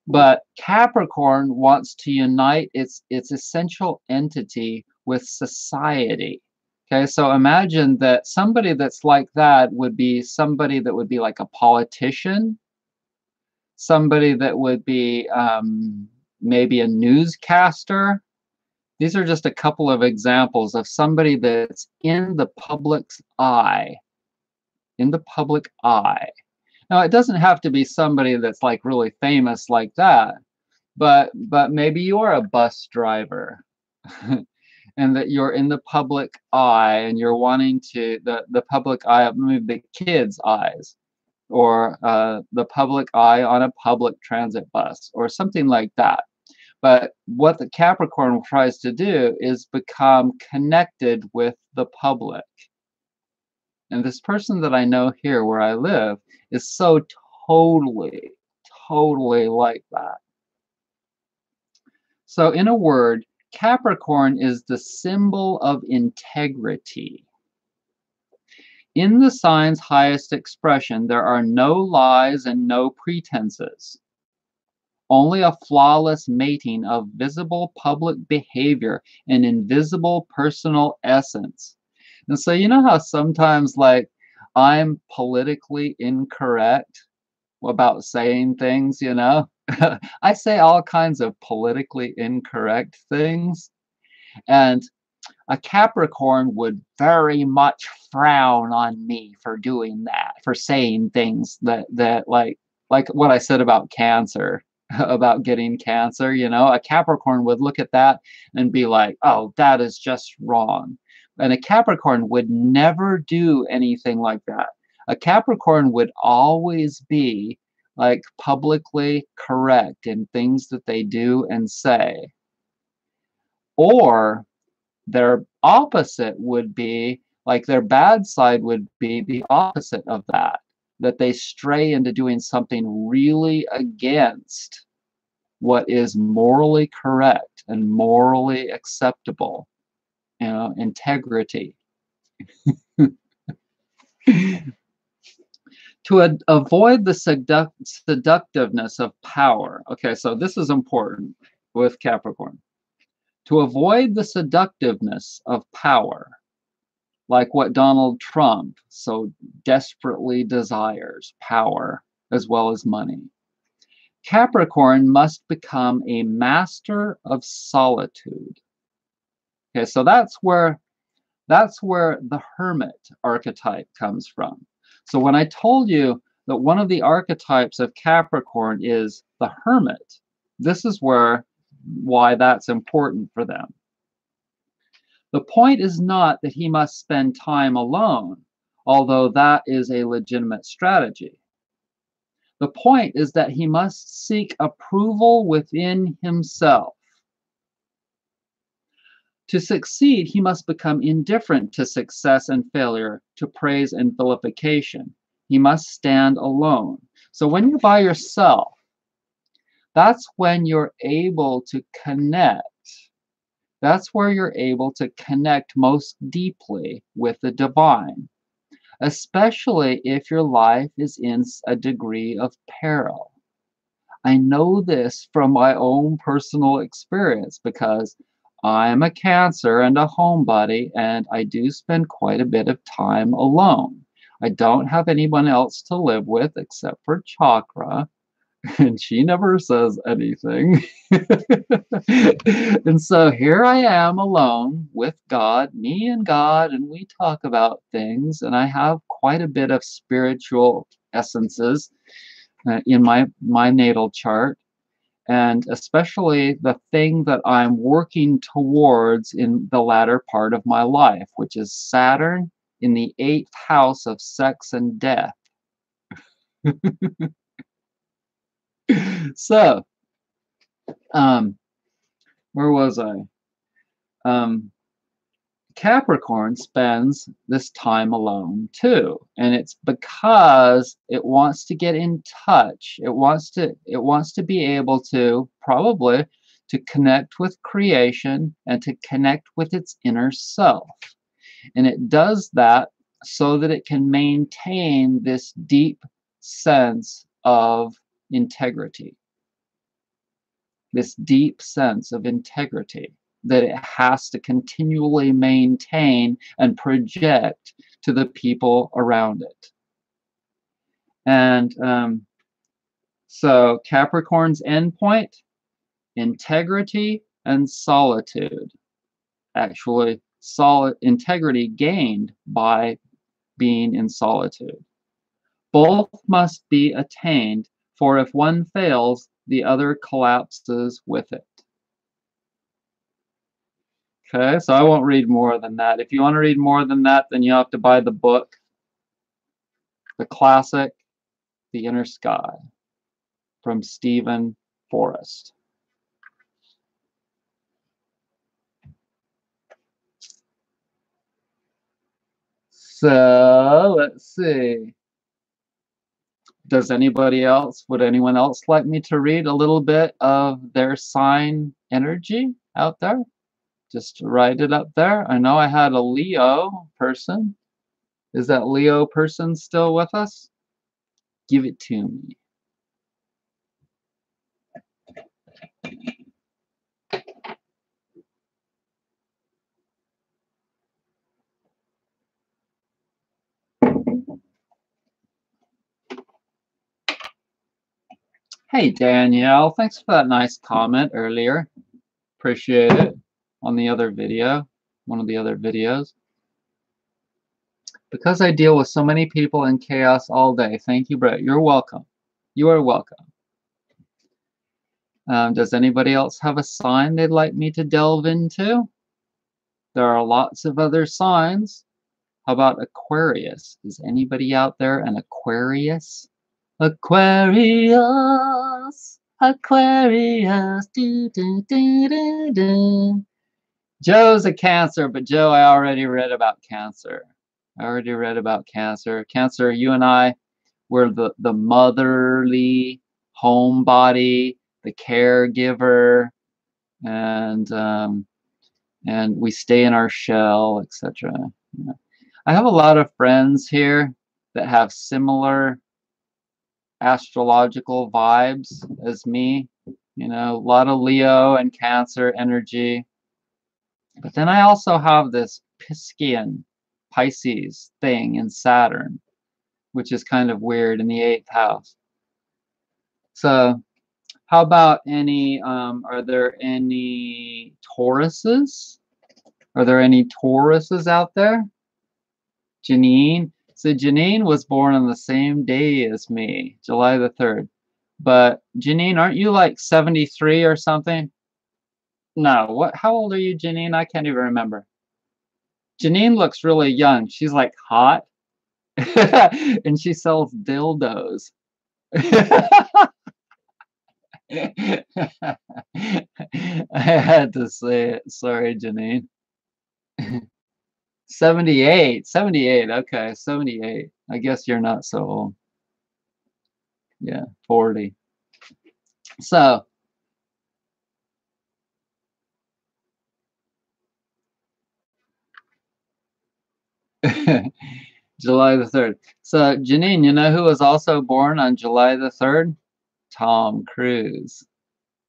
But Capricorn wants to unite its essential entity with society. Okay, so imagine that somebody that's like that would be somebody that would be like a politician, somebody that would be maybe a newscaster. These are just a couple of examples of somebody that's in the public's eye. In the public eye. Now, it doesn't have to be somebody that's like really famous like that, but maybe you're a bus driver and that you're in the public eye and you're wanting to, the public eye, maybe the kids' eyes, or the public eye on a public transit bus or something like that. But what the Capricorn tries to do is become connected with the public. And this person that I know here where I live is so totally like that. So in a word, Capricorn is the symbol of integrity. In the sign's highest expression, there are no lies and no pretenses. Only a flawless mating of visible public behavior and invisible personal essence. And so you know how sometimes, like, I'm politically incorrect about saying things, you know? I say all kinds of politically incorrect things. And a Capricorn would very much frown on me for doing that, for saying things that like what I said about cancer, about getting cancer, you know? A Capricorn would look at that and be like, "Oh, that is just wrong." And a Capricorn would never do anything like that. A Capricorn would always be like publicly correct in things that they do and say. Or their opposite would be, like, their bad side would be the opposite of that, that they stray into doing something really against what is morally correct and morally acceptable, you know, integrity. To avoid the seductiveness of power. Okay, so this is important with Capricorn. To avoid the seductiveness of power, like what Donald Trump so desperately desires, power as well as money, Capricorn must become a master of solitude. Okay, so that's where the hermit archetype comes from. So when I told you that one of the archetypes of Capricorn is the hermit, this is why that's important for them. The point is not that he must spend time alone, although that is a legitimate strategy. The point is that he must seek approval within himself. To succeed, he must become indifferent to success and failure, to praise and vilification. He must stand alone. So when you're by yourself, that's when you're able to connect. That's where you're able to connect most deeply with the divine, especially if your life is in a degree of peril. I know this from my own personal experience because I'm a Cancer and a homebody, and I do spend quite a bit of time alone. I don't have anyone else to live with except for Chakra, and she never says anything. And so here I am alone with God, me and God, and we talk about things, and I have quite a bit of spiritual essences in my natal chart. and especially the thing that I'm working towards in the latter part of my life, which is Saturn in the 8th house of sex and death. So, where was I? Capricorn spends this time alone too, and it's because it wants to get in touch. It wants to be able to probably to connect with creation and to connect with its inner self. And it does that so that it can maintain this deep sense of integrity. This deep sense of integrity that it has to continually maintain and project to the people around it. And so Capricorn's endpoint, integrity and solitude. Actually, integrity gained by being in solitude. Both must be attained, for if one fails, the other collapses with it. Okay, so I won't read more than that. If you want to read more than that, then you have to buy the book, the classic, The Inner Sky, from Stephen Forrest. So, let's see. Would anyone else like me to read a little bit of their sign energy out there? Just write it up there. I know I had a Leo person. Is that Leo person still with us? Give it to me. Hey, Danielle. Thanks for that nice comment earlier. Appreciate it on the other video, one of the other videos. Because I deal with so many people in chaos all day. Thank you, Brett. You're welcome. You are welcome. Does anybody else have a sign they'd like me to delve into? There are lots of other signs. How about Aquarius? Is anybody out there an Aquarius? Aquarius, Aquarius, do, do, do, do, do. Joe's a Cancer, but Joe, I already read about Cancer. Cancer, you and I, we're the motherly homebody, the caregiver, and we stay in our shell, etc. Yeah. I have a lot of friends here that have similar astrological vibes as me. You know, a lot of Leo and Cancer energy. But then I also have this Piscean Pisces thing in Saturn, which is kind of weird in the 8th house. So how about are there any Tauruses? Are there any Tauruses out there? Janine? So Janine was born on the same day as me, July the 3rd. But Janine, aren't you like 73 or something? No, how old are you, Janine? I can't even remember. Janine looks really young. She's like hot. And she sells dildos. I had to say it. Sorry, Janine. 78. Okay, 78. I guess you're not so old. Yeah, 40. So, July the 3rd. So, Janine, you know who was also born on July the 3rd? Tom Cruise.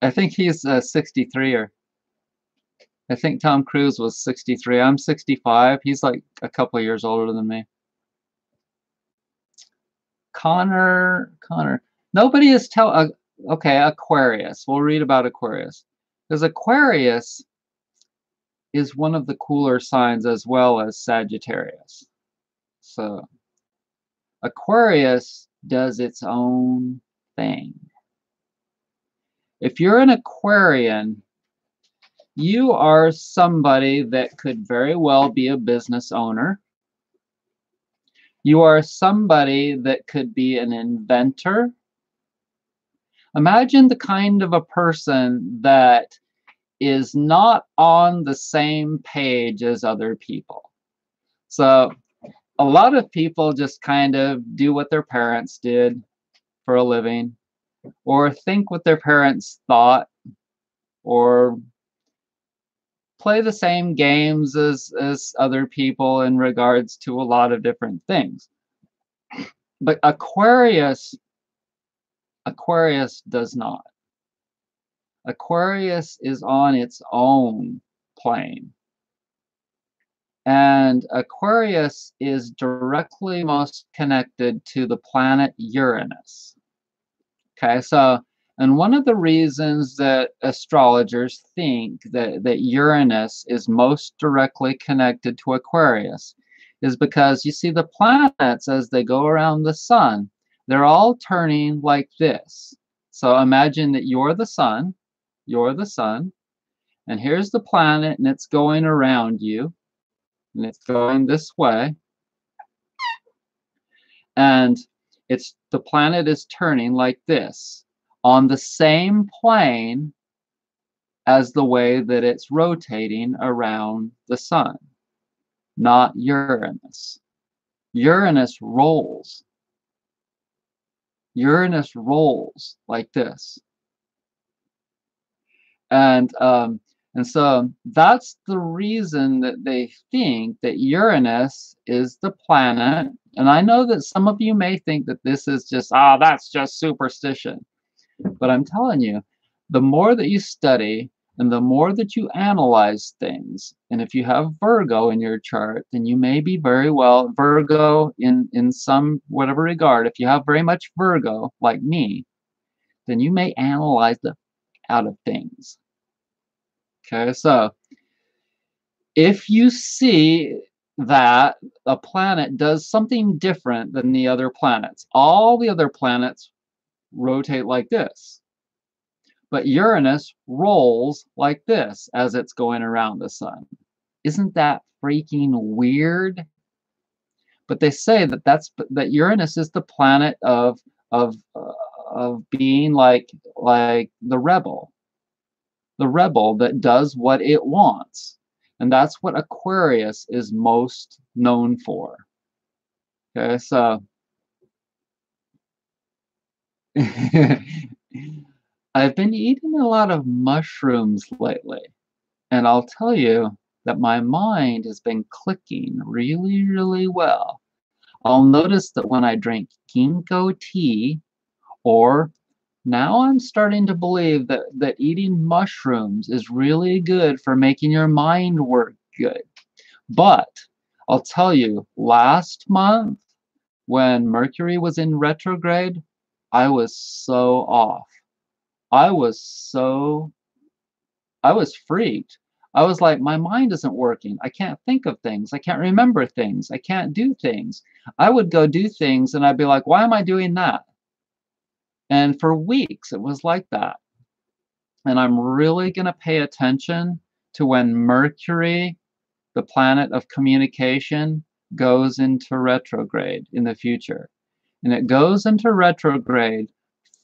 I think he's 63 or I think Tom Cruise was 63. I'm 65. He's like a couple of years older than me. Connor. Nobody is okay, Aquarius. We'll read about Aquarius. Because Aquarius is one of the cooler signs as well as Sagittarius. So Aquarius does its own thing. If you're an Aquarian, you are somebody that could very well be a business owner. You are somebody that could be an inventor. Imagine the kind of a person that is not on the same page as other people. So a lot of people just kind of do what their parents did for a living, or think what their parents thought, or play the same games as other people in regards to a lot of different things. But Aquarius does not. Aquarius is on its own plane. And Aquarius is directly most connected to the planet Uranus. Okay, so, and one of the reasons that astrologers think that Uranus is most directly connected to Aquarius is because you see the planets as they go around the sun, they're all turning like this. So imagine that you're the sun, and here's the planet, and it's going around you, and it's going this way, and the planet is turning like this on the same plane as the way that it's rotating around the sun, not Uranus. Uranus rolls. Uranus rolls like this. And so that's the reason that they think that Uranus is the planet. And I know that some of you may think that this is just, that's just superstition. But I'm telling you, the more that you study and the more that you analyze things, and if you have Virgo in your chart, then you may be very well Virgo in some whatever regard. If you have very much Virgo, like me, then you may analyze the out of things. Okay, so if you see that a planet does something different than the other planets, all the other planets rotate like this. But Uranus rolls like this as it's going around the sun. Isn't that freaking weird? But they say that Uranus is the planet of being like the rebel that does what it wants, and that's what Aquarius is most known for. Okay, so I've been eating a lot of mushrooms lately, and I'll tell you that my mind has been clicking really, really well. I'll notice that when I drink ginkgo tea, or now I'm starting to believe that eating mushrooms is really good for making your mind work good. But I'll tell you, last month when Mercury was in retrograde, I was so off. I was freaked. I was like, my mind isn't working. I can't think of things. I can't remember things. I can't do things. I would go do things and I'd be like, why am I doing that? And for weeks, it was like that. And I'm really going to pay attention to when Mercury, the planet of communication, goes into retrograde in the future. And it goes into retrograde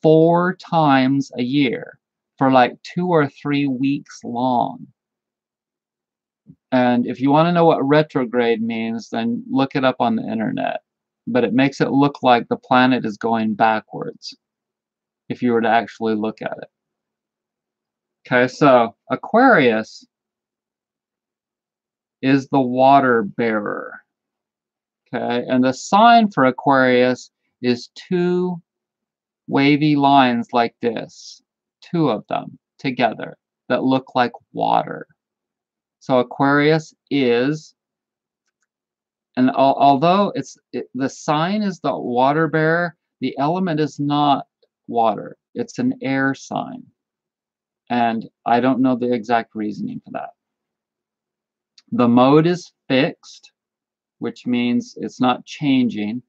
4 times a year for like 2 or 3 weeks long. And if you want to know what retrograde means, then look it up on the internet. But it makes it look like the planet is going backwards if you were to actually look at it. Okay, so Aquarius is the water bearer. Okay, and the sign for Aquarius is 2 wavy lines like this, 2 of them together that look like water. So Aquarius is, and although the sign is the water bearer, the element is not water. It's an air sign. And I don't know the exact reasoning for that. The mode is fixed, which means it's not changing.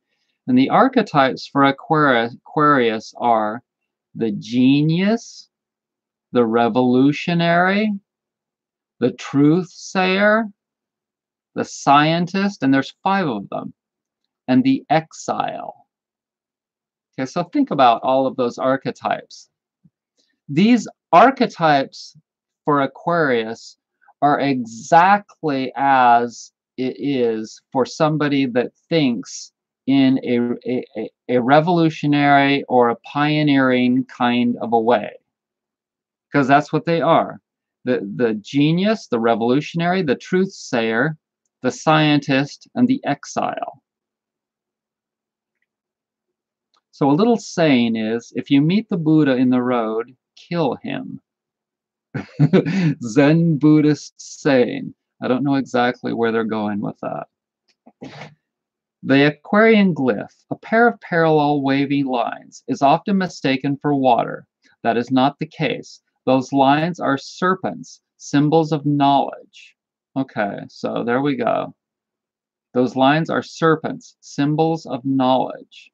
And the archetypes for Aquarius are the genius, the revolutionary, the truth sayer, the scientist, and there's 5 of them, and the exile. Okay, so think about all of those archetypes. These archetypes for Aquarius are exactly as it is for somebody that thinks in a revolutionary or a pioneering kind of a way, because that's what they are. The genius, the revolutionary, the truth sayer, the scientist, and the exile. So a little saying is, if you meet the Buddha in the road, kill him. Zen Buddhist saying. I don't know exactly where they're going with that. The Aquarian glyph, a pair of parallel wavy lines, is often mistaken for water. That is not the case. Those lines are serpents, symbols of knowledge. Okay, so there we go. Those lines are serpents, symbols of knowledge.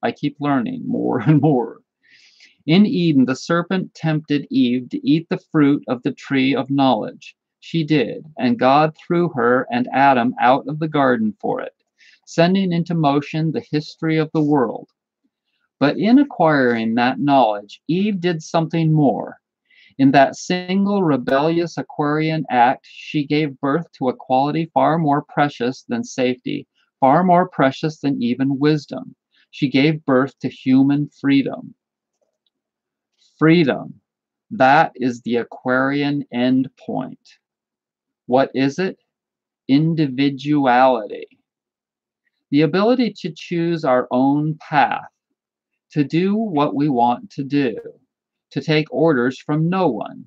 I keep learning more and more. In Eden, the serpent tempted Eve to eat the fruit of the tree of knowledge. She did, and God threw her and Adam out of the garden for it, sending into motion the history of the world. But in acquiring that knowledge, Eve did something more. In that single rebellious Aquarian act, she gave birth to a quality far more precious than safety, far more precious than even wisdom. She gave birth to human freedom. Freedom, that is the Aquarian end point. What is it? Individuality. The ability to choose our own path, to do what we want to do, to take orders from no one,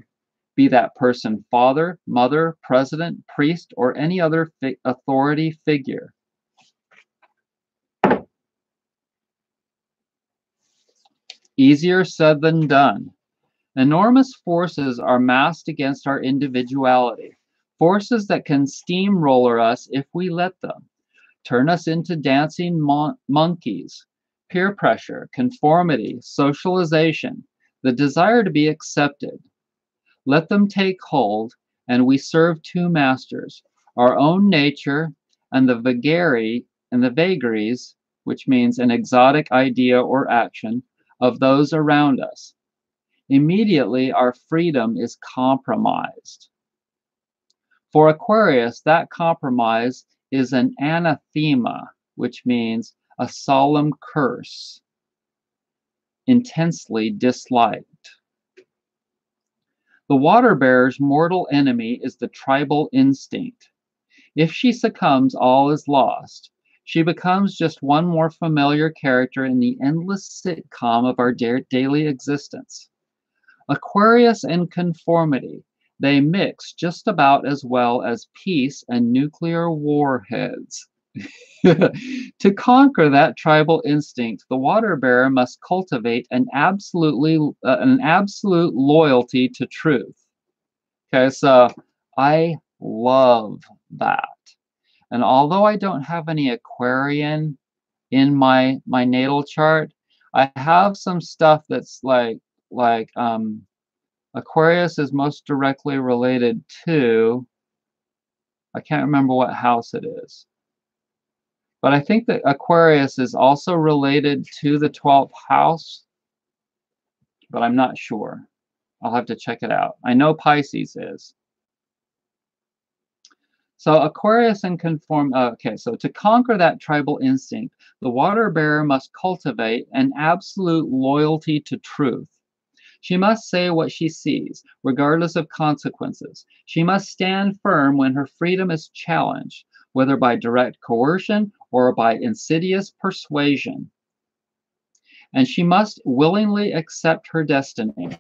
be that person father, mother, president, priest, or any other authority figure. Easier said than done. Enormous forces are massed against our individuality, forces that can steamroller us if we let them, turn us into dancing monkeys. Peer pressure, conformity, socialization, the desire to be accepted. Let them take hold, and we serve 2 masters, our own nature and the vagaries, which means an exotic idea or action, of those around us. Immediately, our freedom is compromised. For Aquarius, that compromise is an anathema, which means a solemn curse, intensely disliked. The water bearer's mortal enemy is the tribal instinct. If she succumbs, all is lost. She becomes just one more familiar character in the endless sitcom of our daily existence. Aquarius and conformity, they mix just about as well as peace and nuclear warheads. To conquer that tribal instinct, the water bearer must cultivate an absolute loyalty to truth. Okay, so I love that. And although I don't have any Aquarian in my natal chart, I have some stuff that's like Aquarius is most directly related to, I can't remember what house it is. But I think that Aquarius is also related to the 12th house, but I'm not sure. I'll have to check it out. I know Pisces is. So Aquarius and okay, so to conquer that tribal instinct, the water bearer must cultivate an absolute loyalty to truth. She must say what she sees, regardless of consequences. She must stand firm when her freedom is challenged, whether by direct coercion or by insidious persuasion. And she must willingly accept her destiny,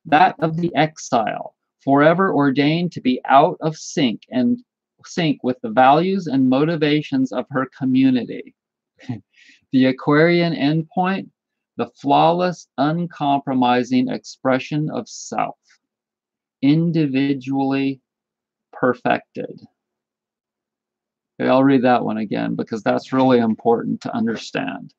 that of the exile, forever ordained to be out of sync with the values and motivations of her community. The Aquarian endpoint, the flawless, uncompromising expression of self, individually perfected. Okay, I'll read that one again because that's really important to understand.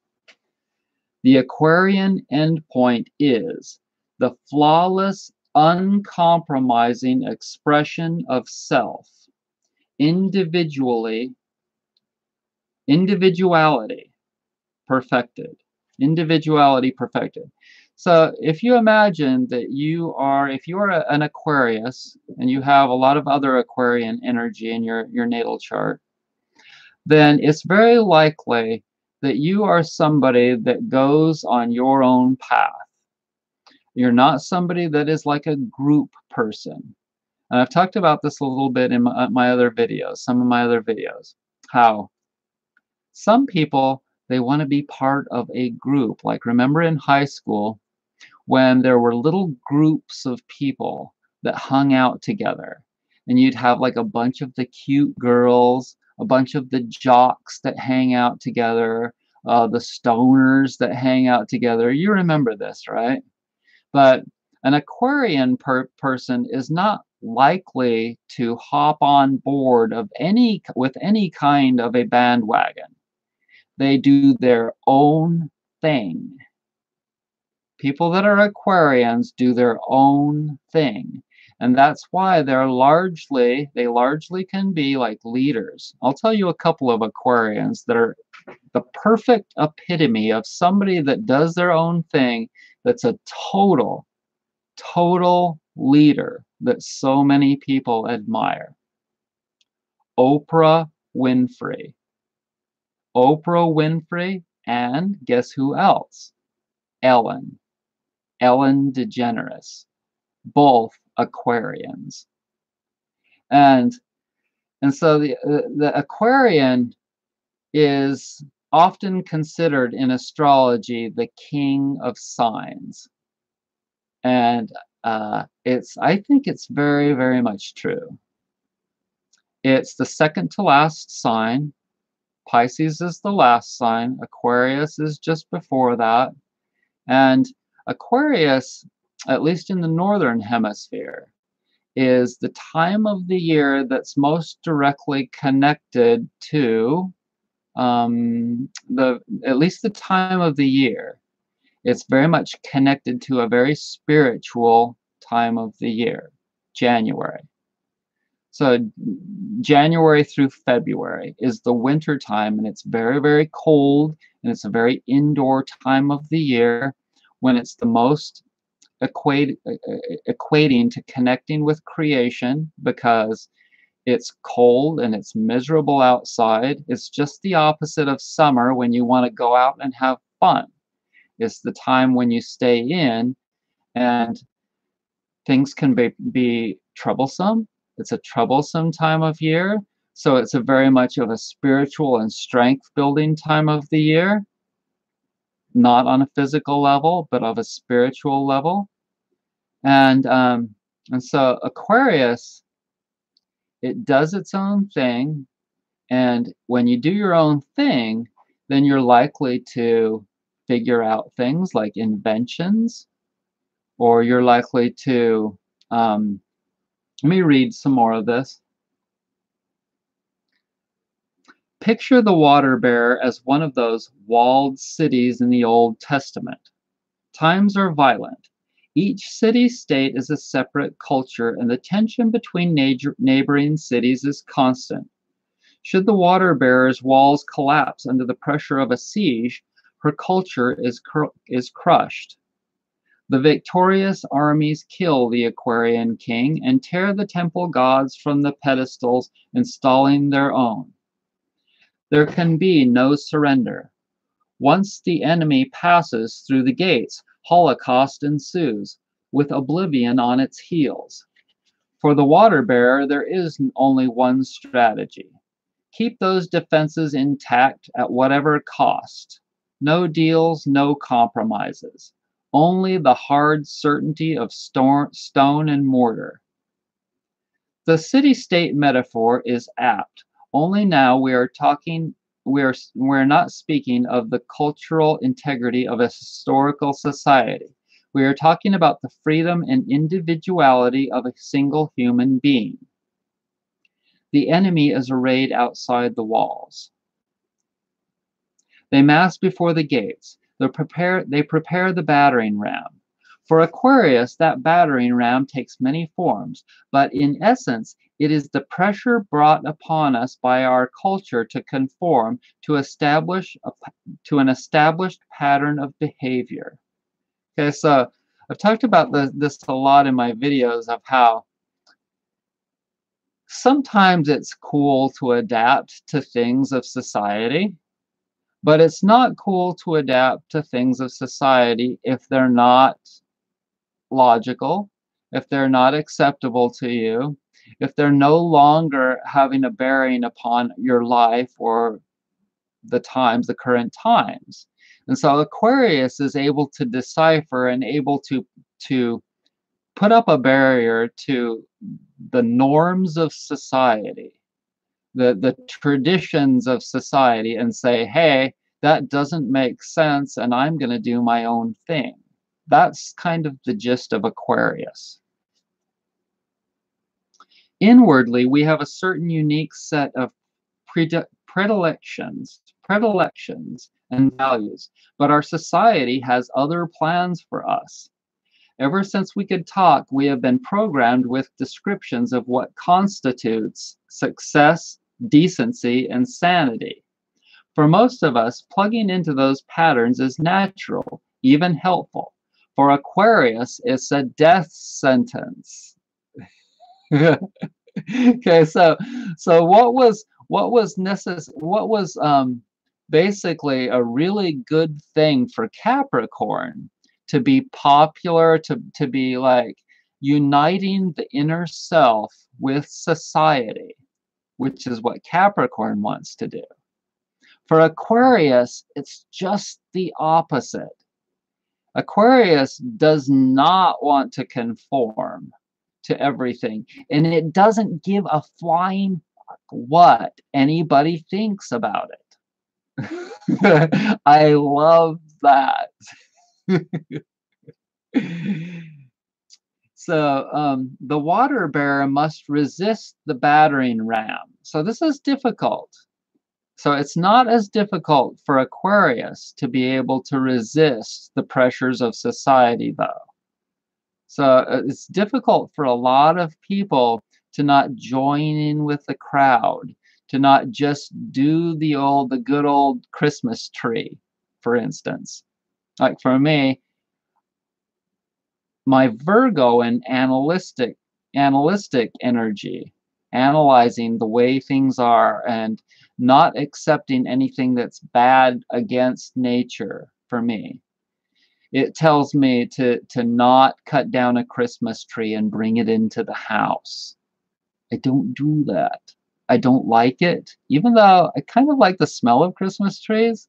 The Aquarian endpoint is the flawless, uncompromising expression of self, individuality perfected. Individuality perfected. So if you imagine that if you are an Aquarius and you have a lot of other Aquarian energy in your natal chart, then it's very likely that you are somebody that goes on your own path. You're not somebody that is like a group person. And I've talked about this a little bit in my other videos, some of my other videos, how some people, they want to be part of a group. Like, remember in high school when there were little groups of people that hung out together, and you'd have like a bunch of the cute girls, a bunch of the jocks that hang out together, the stoners that hang out together. You remember this, right? But an Aquarian person is not likely to hop on board with any kind of a bandwagon. They do their own thing. People that are Aquarians do their own thing. And that's why they largely can be like leaders. I'll tell you a couple of Aquarians that are the perfect epitome of somebody that does their own thing, that's a total leader that so many people admire. Oprah Winfrey. Oprah Winfrey, and guess who else? Ellen DeGeneres, both Aquarians. And so the Aquarian is often considered in astrology the king of signs. And I think it's very, very much true. It's the second to last sign. Pisces is the last sign. Aquarius is just before that. And Aquarius, at least in the northern hemisphere, is the time of the year that's most directly connected to at least the time of the year. It's very much connected to a very spiritual time of the year, January. So January through February is the winter time, and it's very, very cold, and it's a very indoor time of the year when it's the most equating to connecting with creation, because it's cold and it's miserable outside. It's just the opposite of summer when you want to go out and have fun. It's the time when you stay in and things can be troublesome. It's a troublesome time of year. So it's a very much of a spiritual and strength building time of the year. Not on a physical level, but of a spiritual level. And so Aquarius, it does its own thing. And when you do your own thing, then you're likely to figure out things like inventions, or you're likely to, let me read some more of this. Picture the water bearer as one of those walled cities in the Old Testament. Times are violent. Each city-state is a separate culture, and the tension between neighboring cities is constant. Should the water bearer's walls collapse under the pressure of a siege, her culture is crushed. The victorious armies kill the Aquarian king and tear the temple gods from the pedestals, installing their own. There can be no surrender. Once the enemy passes through the gates, holocaust ensues, with oblivion on its heels. For the water bearer, there is only one strategy. Keep those defenses intact at whatever cost. No deals, no compromises. Only the hard certainty of stone and mortar. The city-state metaphor is apt. Only now we're not speaking of the cultural integrity of a historical society. We are talking about the freedom and individuality of a single human being. The enemy is arrayed outside the walls. They mass before the gates. They prepare the battering ram. For Aquarius, that battering ram takes many forms, but in essence, it is the pressure brought upon us by our culture to conform to to an established pattern of behavior. Okay, so I've talked about this a lot in my videos of how sometimes it's cool to adapt to things of society, but it's not cool to adapt to things of society if they're not logical, if they're not acceptable to you, if they're no longer having a bearing upon your life or the current times. And so Aquarius is able to decipher and able to put up a barrier to the norms of society, the traditions of society, and say, hey, that doesn't make sense, and I'm going to do my own thing. That's kind of the gist of Aquarius. Inwardly, we have a certain unique set of predilections, and values, but our society has other plans for us. Ever since we could talk, we have been programmed with descriptions of what constitutes success, decency, and sanity. For most of us, plugging into those patterns is natural, even helpful. For Aquarius, it's a death sentence. Okay, so what was basically a really good thing for Capricorn to be popular, to be like uniting the inner self with society, which is what Capricorn wants to do. For Aquarius, it's just the opposite. Aquarius does not want to conform to everything, and it doesn't give a flying fuck what anybody thinks about it. I love that. So the water bearer must resist the battering ram. So this is difficult. So it's not as difficult for Aquarius to be able to resist the pressures of society, though. So it's difficult for a lot of people to not join in with the crowd, to not just do the good old Christmas tree, for instance. Like for me, my Virgo and analytic energy, analyzing the way things are and not accepting anything that's bad against nature for me. It tells me to not cut down a Christmas tree and bring it into the house. I don't do that. I don't like it. Even though I kind of like the smell of Christmas trees,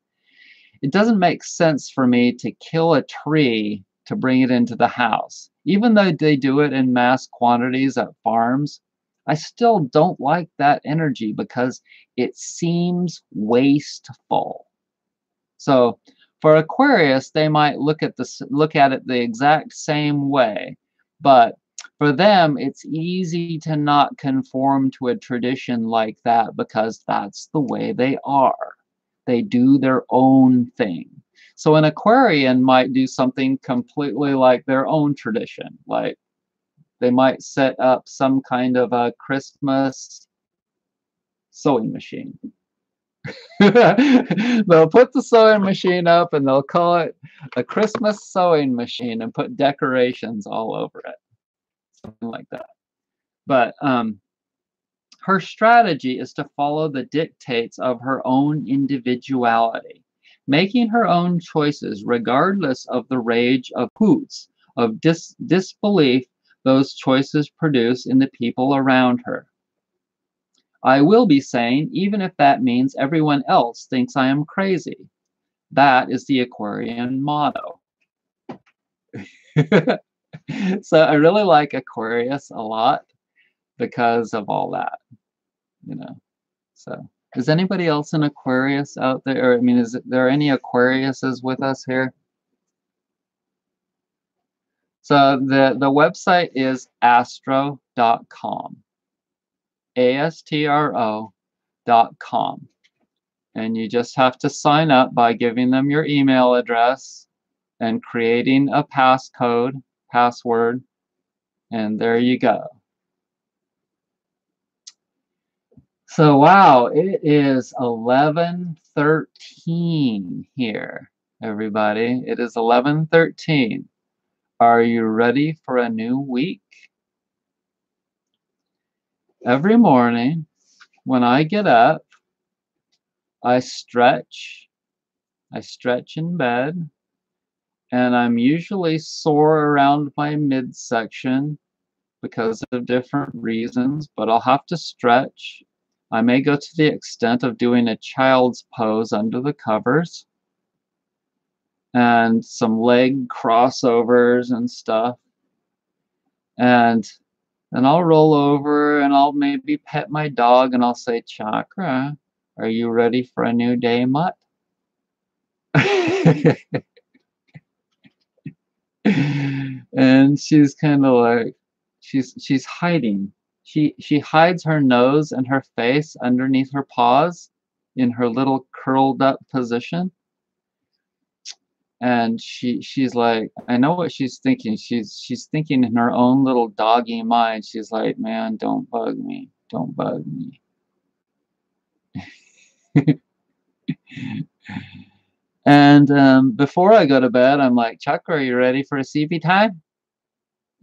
it doesn't make sense for me to kill a tree to bring it into the house. Even though they do it in mass quantities at farms, I still don't like that energy because it seems wasteful. So for Aquarius, they might look at it the exact same way, but for them, it's easy to not conform to a tradition like that because that's the way they are. They do their own thing. So an Aquarian might do something completely like their own tradition, like they might set up some kind of a Christmas sewing machine. They'll put the sewing machine up and they'll call it a Christmas sewing machine and put decorations all over it. Something like that. But her strategy is to follow the dictates of her own individuality, making her own choices regardless of the rage of hoots, of disbelief those choices produce in the people around her. I will be sane, even if that means everyone else thinks I am crazy. That is the Aquarian motto. So I really like Aquarius a lot because of all that, you know. So is anybody else an Aquarius out there? Or, I mean, is there any Aquariuses with us here? So the website is astro.com. ASTRO.com. And you just have to sign up by giving them your email address and creating a passcode password, and there you go. So wow, it is 11:13 here, everybody. It is 11:13. Are you ready for a new week? Every morning when I get up, I stretch. I stretch in bed, and I'm usually sore around my midsection because of different reasons, but I'll have to stretch. I may go to the extent of doing a child's pose under the covers and some leg crossovers and stuff. And then I'll roll over and I'll maybe pet my dog and I'll say, Chakra, are you ready for a new day, mutt? And she's kind of like, she's hiding. She hides her nose and her face underneath her paws in her little curled up position. And she's like, I know what she's thinking. She's thinking in her own little doggy mind. She's like, man, don't bug me. Don't bug me. And before I go to bed, I'm like, Chakra, are you ready for a CB time?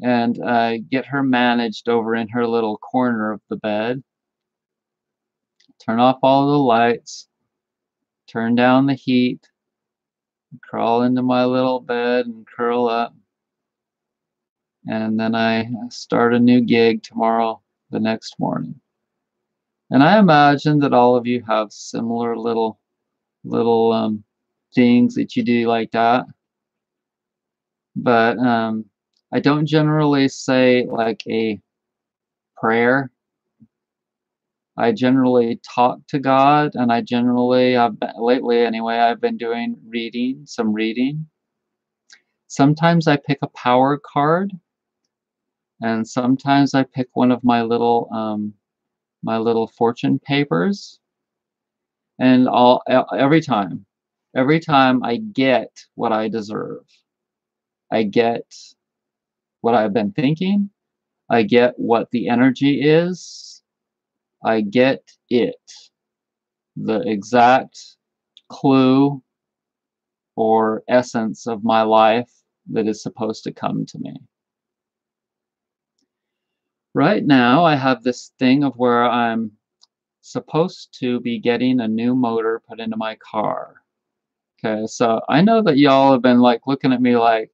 And I get her managed over in her little corner of the bed. Turn off all the lights. Turn down the heat. Crawl into my little bed and curl up. And then I start a new gig tomorrow, the next morning. And I imagine that all of you have similar little things that you do like that. But I don't generally say like a prayer. I generally talk to God, and I generally, lately anyway, I've been doing some reading. Sometimes I pick a power card, and sometimes I pick one of my little fortune papers, and every time I get what I deserve. I get what I've been thinking. I get what the energy is. I get it. The exact clue or essence of my life that is supposed to come to me. Right now, I have this thing of where I'm supposed to be getting a new motor put into my car. Okay, so I know that y'all have been like looking at me like,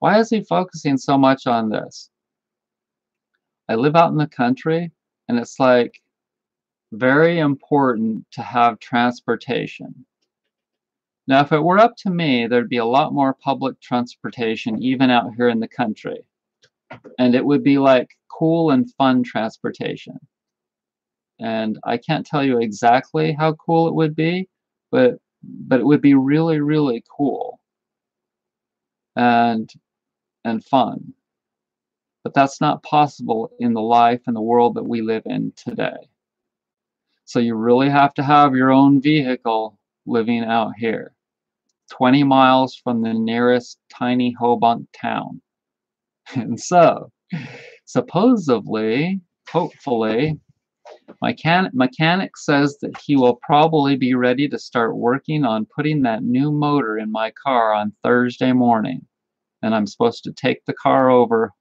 why is he focusing so much on this? I live out in the country, and it's like very important to have transportation. Now, if it were up to me, there'd be a lot more public transportation even out here in the country. And it would be like cool and fun transportation. And I can't tell you exactly how cool it would be, but it would be really, really cool and fun. But that's not possible in the life and the world that we live in today. So you really have to have your own vehicle living out here, 20 miles from the nearest tiny Hobunk town. And so, supposedly, hopefully, my mechanic says that he will probably be ready to start working on putting that new motor in my car on Thursday morning. And I'm supposed to take the car over,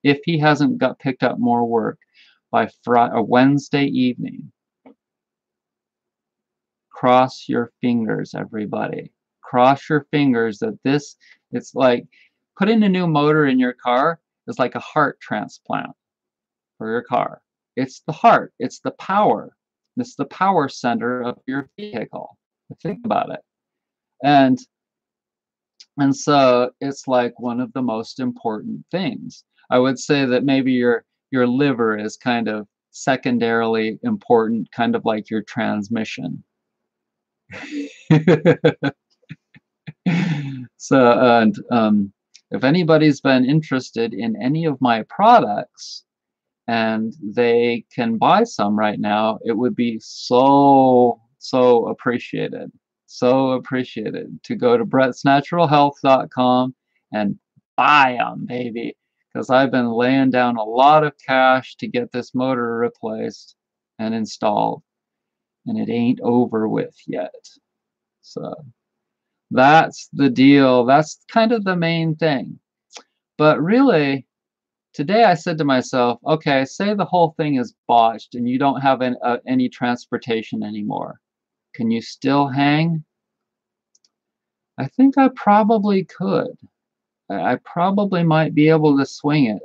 if he hasn't got picked up more work, by Wednesday evening. Cross your fingers, everybody. Cross your fingers that it's like putting a new motor in your car is like a heart transplant for your car. It's the heart. It's the power. It's the power center of your vehicle. Think about it. And so it's like one of the most important things. I would say that maybe your liver is kind of secondarily important, kind of like your transmission. So, and if anybody's been interested in any of my products and they can buy some right now, it would be so appreciated. So appreciated to go to brettsnaturalhealth.com and buy them, baby, because I've been laying down a lot of cash to get this motor replaced and installed, and it ain't over with yet. So that's the deal. That's kind of the main thing. But really, today I said to myself, okay, say the whole thing is botched and you don't have any transportation anymore. Can you still hang? I think I probably could. I probably might be able to swing it.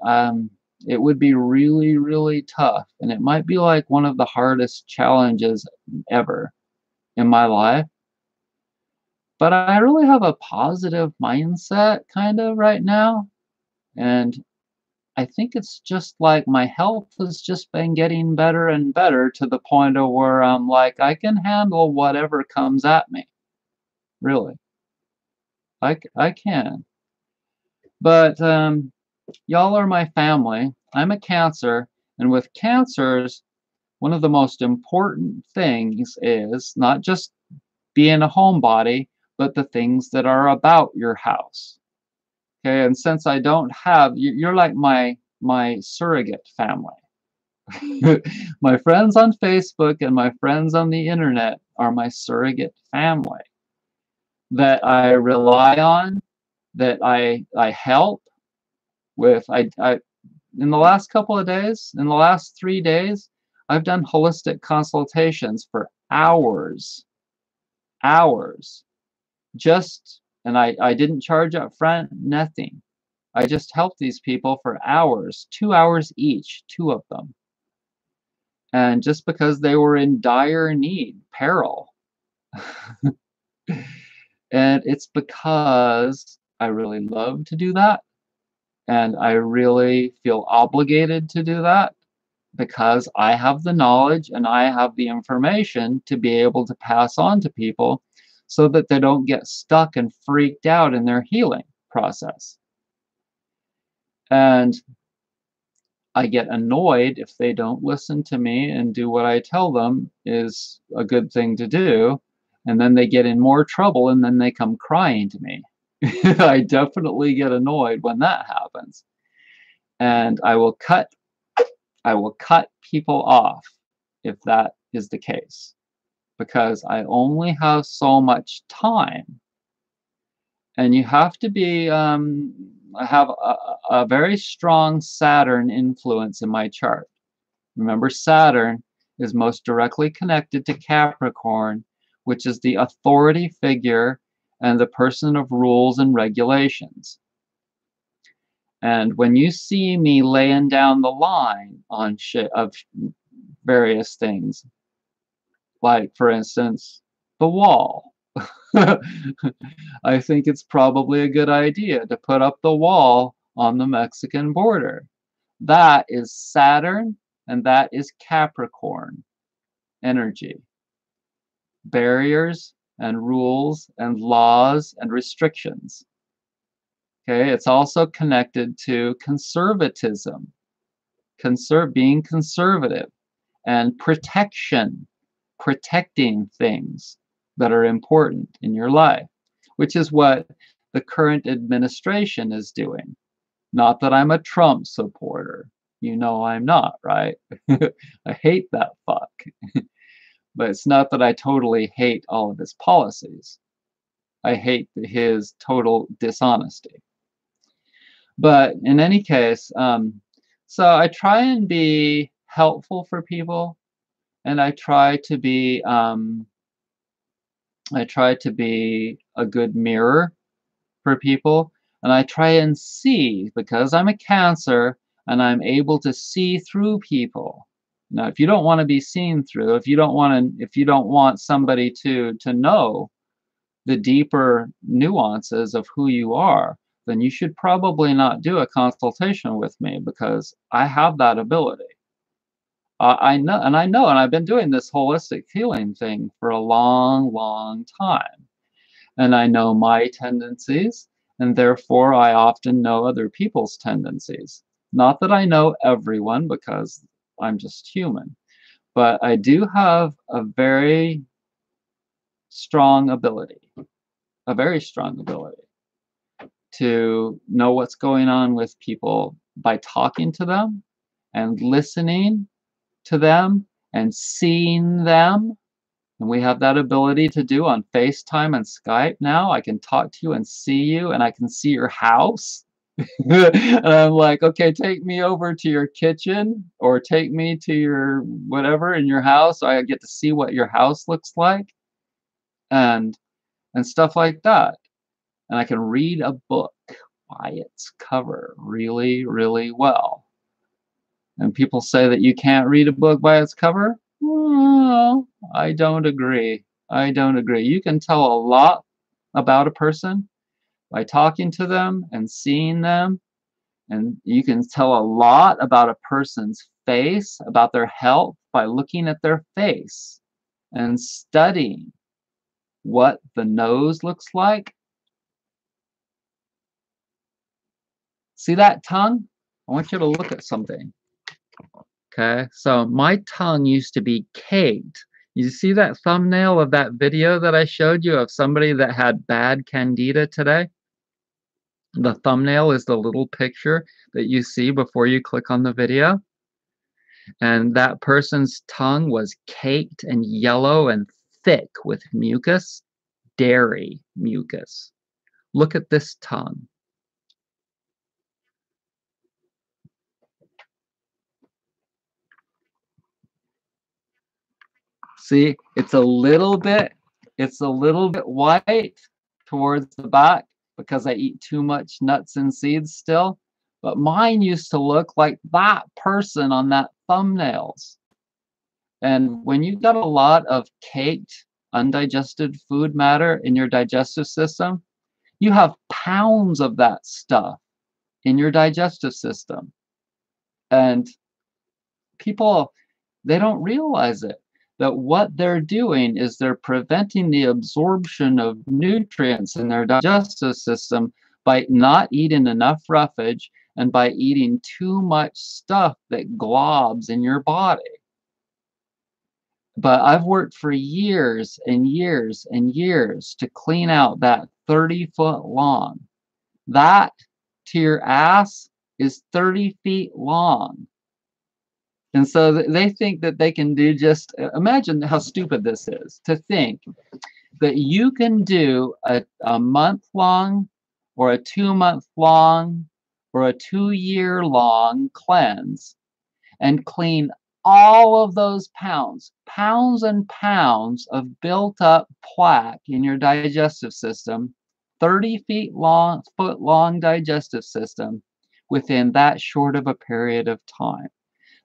It would be really, really tough, and it might be like one of the hardest challenges ever in my life. But I really have a positive mindset kind of right now, and I think it's just like my health has just been getting better and better to the point of where I'm like, I can handle whatever comes at me. Really. I can. But y'all are my family. I'm a Cancer, and with Cancers, one of the most important things is not just being a homebody, but the things that are about your house. Okay, and since I don't have, you're like my surrogate family. My friends on Facebook and my friends on the internet are my surrogate family that I rely on, that I help with. I in the last couple of days, in the last 3 days, I've done holistic consultations for hours, hours. Just, and I didn't charge up front, nothing. I just helped these people for hours, 2 hours each, two of them. And just because they were in dire need, peril. And it's because I really love to do that. And I really feel obligated to do that because I have the knowledge and I have the information to be able to pass on to people so that they don't get stuck and freaked out in their healing process. And I get annoyed if they don't listen to me and do what I tell them is a good thing to do. And then they get in more trouble and then they come crying to me. I definitely get annoyed when that happens. And I will cut people off if that is the case, because I only have so much time. And you have to be have a very strong Saturn influence in my chart. Remember, Saturn is most directly connected to Capricorn, which is the authority figure and the person of rules and regulations. And when you see me laying down the line on shit of various things, like, for instance, the wall, I think it's probably a good idea to put up the wall on the Mexican border. That is Saturn and that is Capricorn energy. Barriers and rules and laws and restrictions. Okay, it's also connected to conservatism, being conservative, and protection, protecting things that are important in your life, which is what the current administration is doing. Not that I'm a Trump supporter. You know I'm not, right? I hate that fuck. But it's not that I totally hate all of his policies. I hate his total dishonesty. But in any case, so I try and be helpful for people, and I try to be a good mirror for people, and I try and see, because I'm a Cancer and I'm able to see through people. Now, if you don't want to be seen through, if you don't want somebody to know the deeper nuances of who you are, then you should probably not do a consultation with me, because I have that ability. I know, and I've been doing this holistic healing thing for a long, long time. And I know my tendencies, and therefore I often know other people's tendencies. Not that I know everyone, because I'm just human, but I do have a very strong ability to know what's going on with people by talking to them and listening to them and seeing them. And we have that ability to do on FaceTime and Skype now. I can talk to you and see you, and I can see your house. And I'm like, okay, take me over to your kitchen or take me to your whatever in your house. So I get to see what your house looks like and stuff like that. And I can read a book by its cover really, really well. And people say that you can't read a book by its cover. Well, I don't agree. I don't agree. You can tell a lot about a person by talking to them and seeing them. And you can tell a lot about a person's face, about their health, by looking at their face and studying what the nose looks like. See that tongue? I want you to look at something. Okay, so my tongue used to be caked. You see that thumbnail of that video that I showed you of somebody that had bad candida today? The thumbnail is the little picture that you see before you click on the video. And that person's tongue was caked and yellow and thick with mucus, dairy mucus. Look at this tongue. See, it's a little bit white towards the back because I eat too much nuts and seeds still. But mine used to look like that person on that thumbnails. And when you've got a lot of caked, undigested food matter in your digestive system, you have pounds of that stuff in your digestive system. And people, they don't realize it. That what they're doing is they're preventing the absorption of nutrients in their digestive system by not eating enough roughage and by eating too much stuff that globs in your body. But I've worked for years and years and years to clean out that 30-foot long. That to your ass is 30 feet long. And so they think that they can do just, imagine how stupid this is, to think that you can do a month-long or a 2-month-long or a 2-year-long cleanse and clean all of those pounds and pounds of built-up plaque in your digestive system, 30 foot long digestive system, within that short of a period of time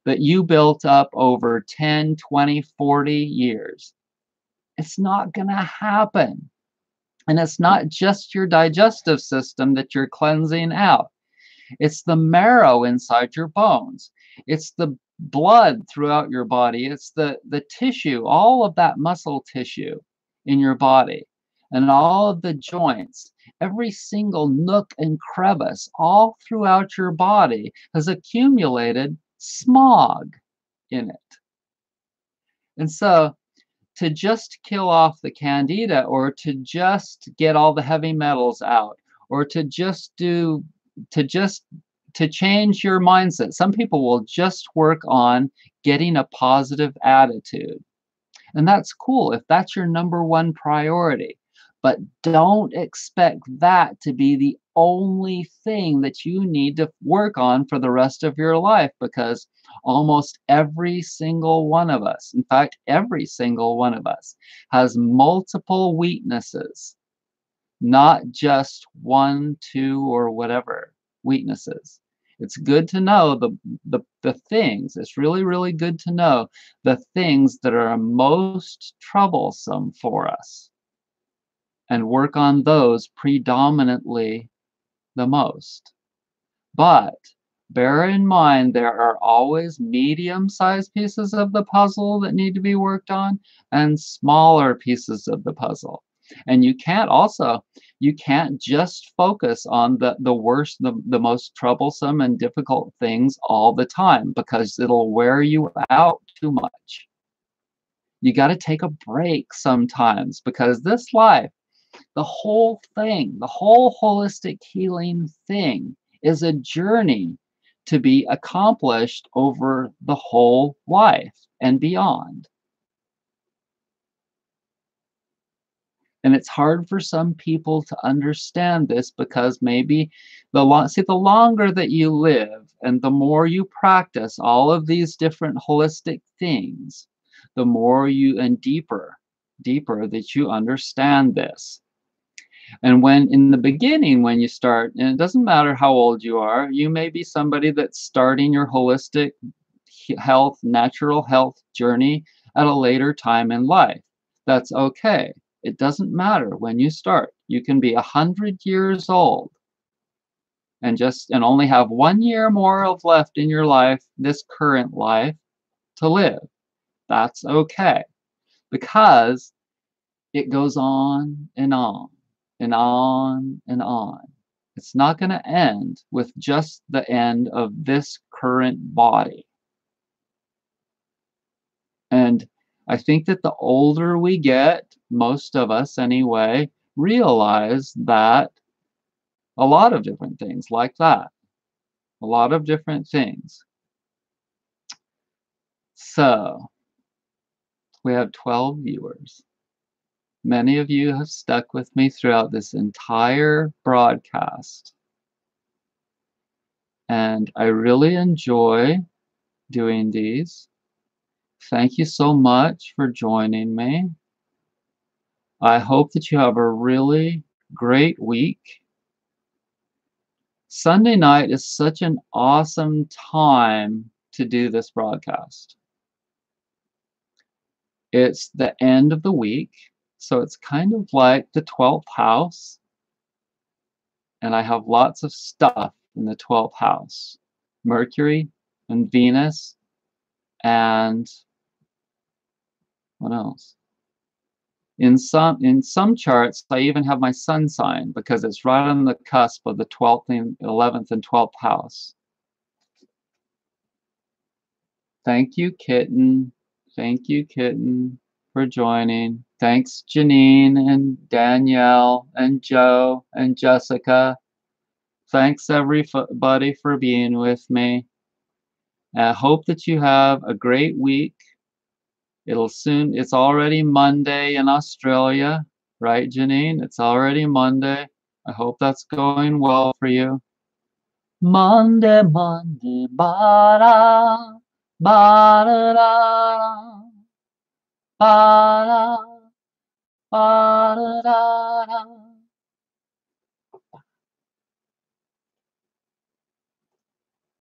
that you built up over 10, 20, 40 years. It's not going to happen. And it's not just your digestive system that you're cleansing out. It's the marrow inside your bones. It's the blood throughout your body. It's the tissue, all of that muscle tissue in your body, and all of the joints. Every single nook and crevice all throughout your body has accumulated smog in it. And so to just kill off the candida, or to just get all the heavy metals out, or to change your mindset. Some people will just work on getting a positive attitude. And that's cool if that's your number one priority. But don't expect that to be the only thing that you need to work on for the rest of your life, because almost every single one of us, in fact, every single one of us, has multiple weaknesses, not just 1, 2, or whatever weaknesses. It's good to know the things. It's really, really good to know the things that are most troublesome for us, and work on those predominantly the most. But bear in mind, there are always medium-sized pieces of the puzzle that need to be worked on, and smaller pieces of the puzzle. And you can't just focus on the worst, the most troublesome and difficult things all the time, because it'll wear you out too much. You got to take a break sometimes, because this life, The whole thing, the whole holistic healing thing is a journey to be accomplished over the whole life and beyond. And it's hard for some people to understand this because maybe the longer that you live and the more you practice all of these different holistic things, the more you and deeper that you understand this. And when in the beginning, when you start, and it doesn't matter how old you are, you may be somebody that's starting your holistic health, natural health journey at a later time in life. That's okay. It doesn't matter when you start. You can be 100 years old and only have 1 year more of left in your life, this current life, to live. That's okay because it goes on and on and on and on. It's not going to end with just the end of this current body. And I think that the older we get, most of us anyway, realize that a lot of different things like that, a lot of different things. So we have 12 viewers. Many of you have stuck with me throughout this entire broadcast. And I really enjoy doing these. Thank you so much for joining me. I hope that you have a really great week. Sunday night is such an awesome time to do this broadcast. It's the end of the week, so it's kind of like the 12th house, and I have lots of stuff in the 12th house. Mercury and Venus and what else? In some charts, I even have my sun sign because it's right on the cusp of the 12th and 11th and 12th house. Thank you, Kitten. Thank you, Kitten, for joining. Thanks, Janine and Danielle and Joe and Jessica. Thanks, everybody, for being with me. I hope that you have a great week. It's already Monday in Australia, right, Janine? It's already Monday. I hope that's going well for you. Monday, Monday, ba-da, ba-da-da, ba-da, ba-da-da-da.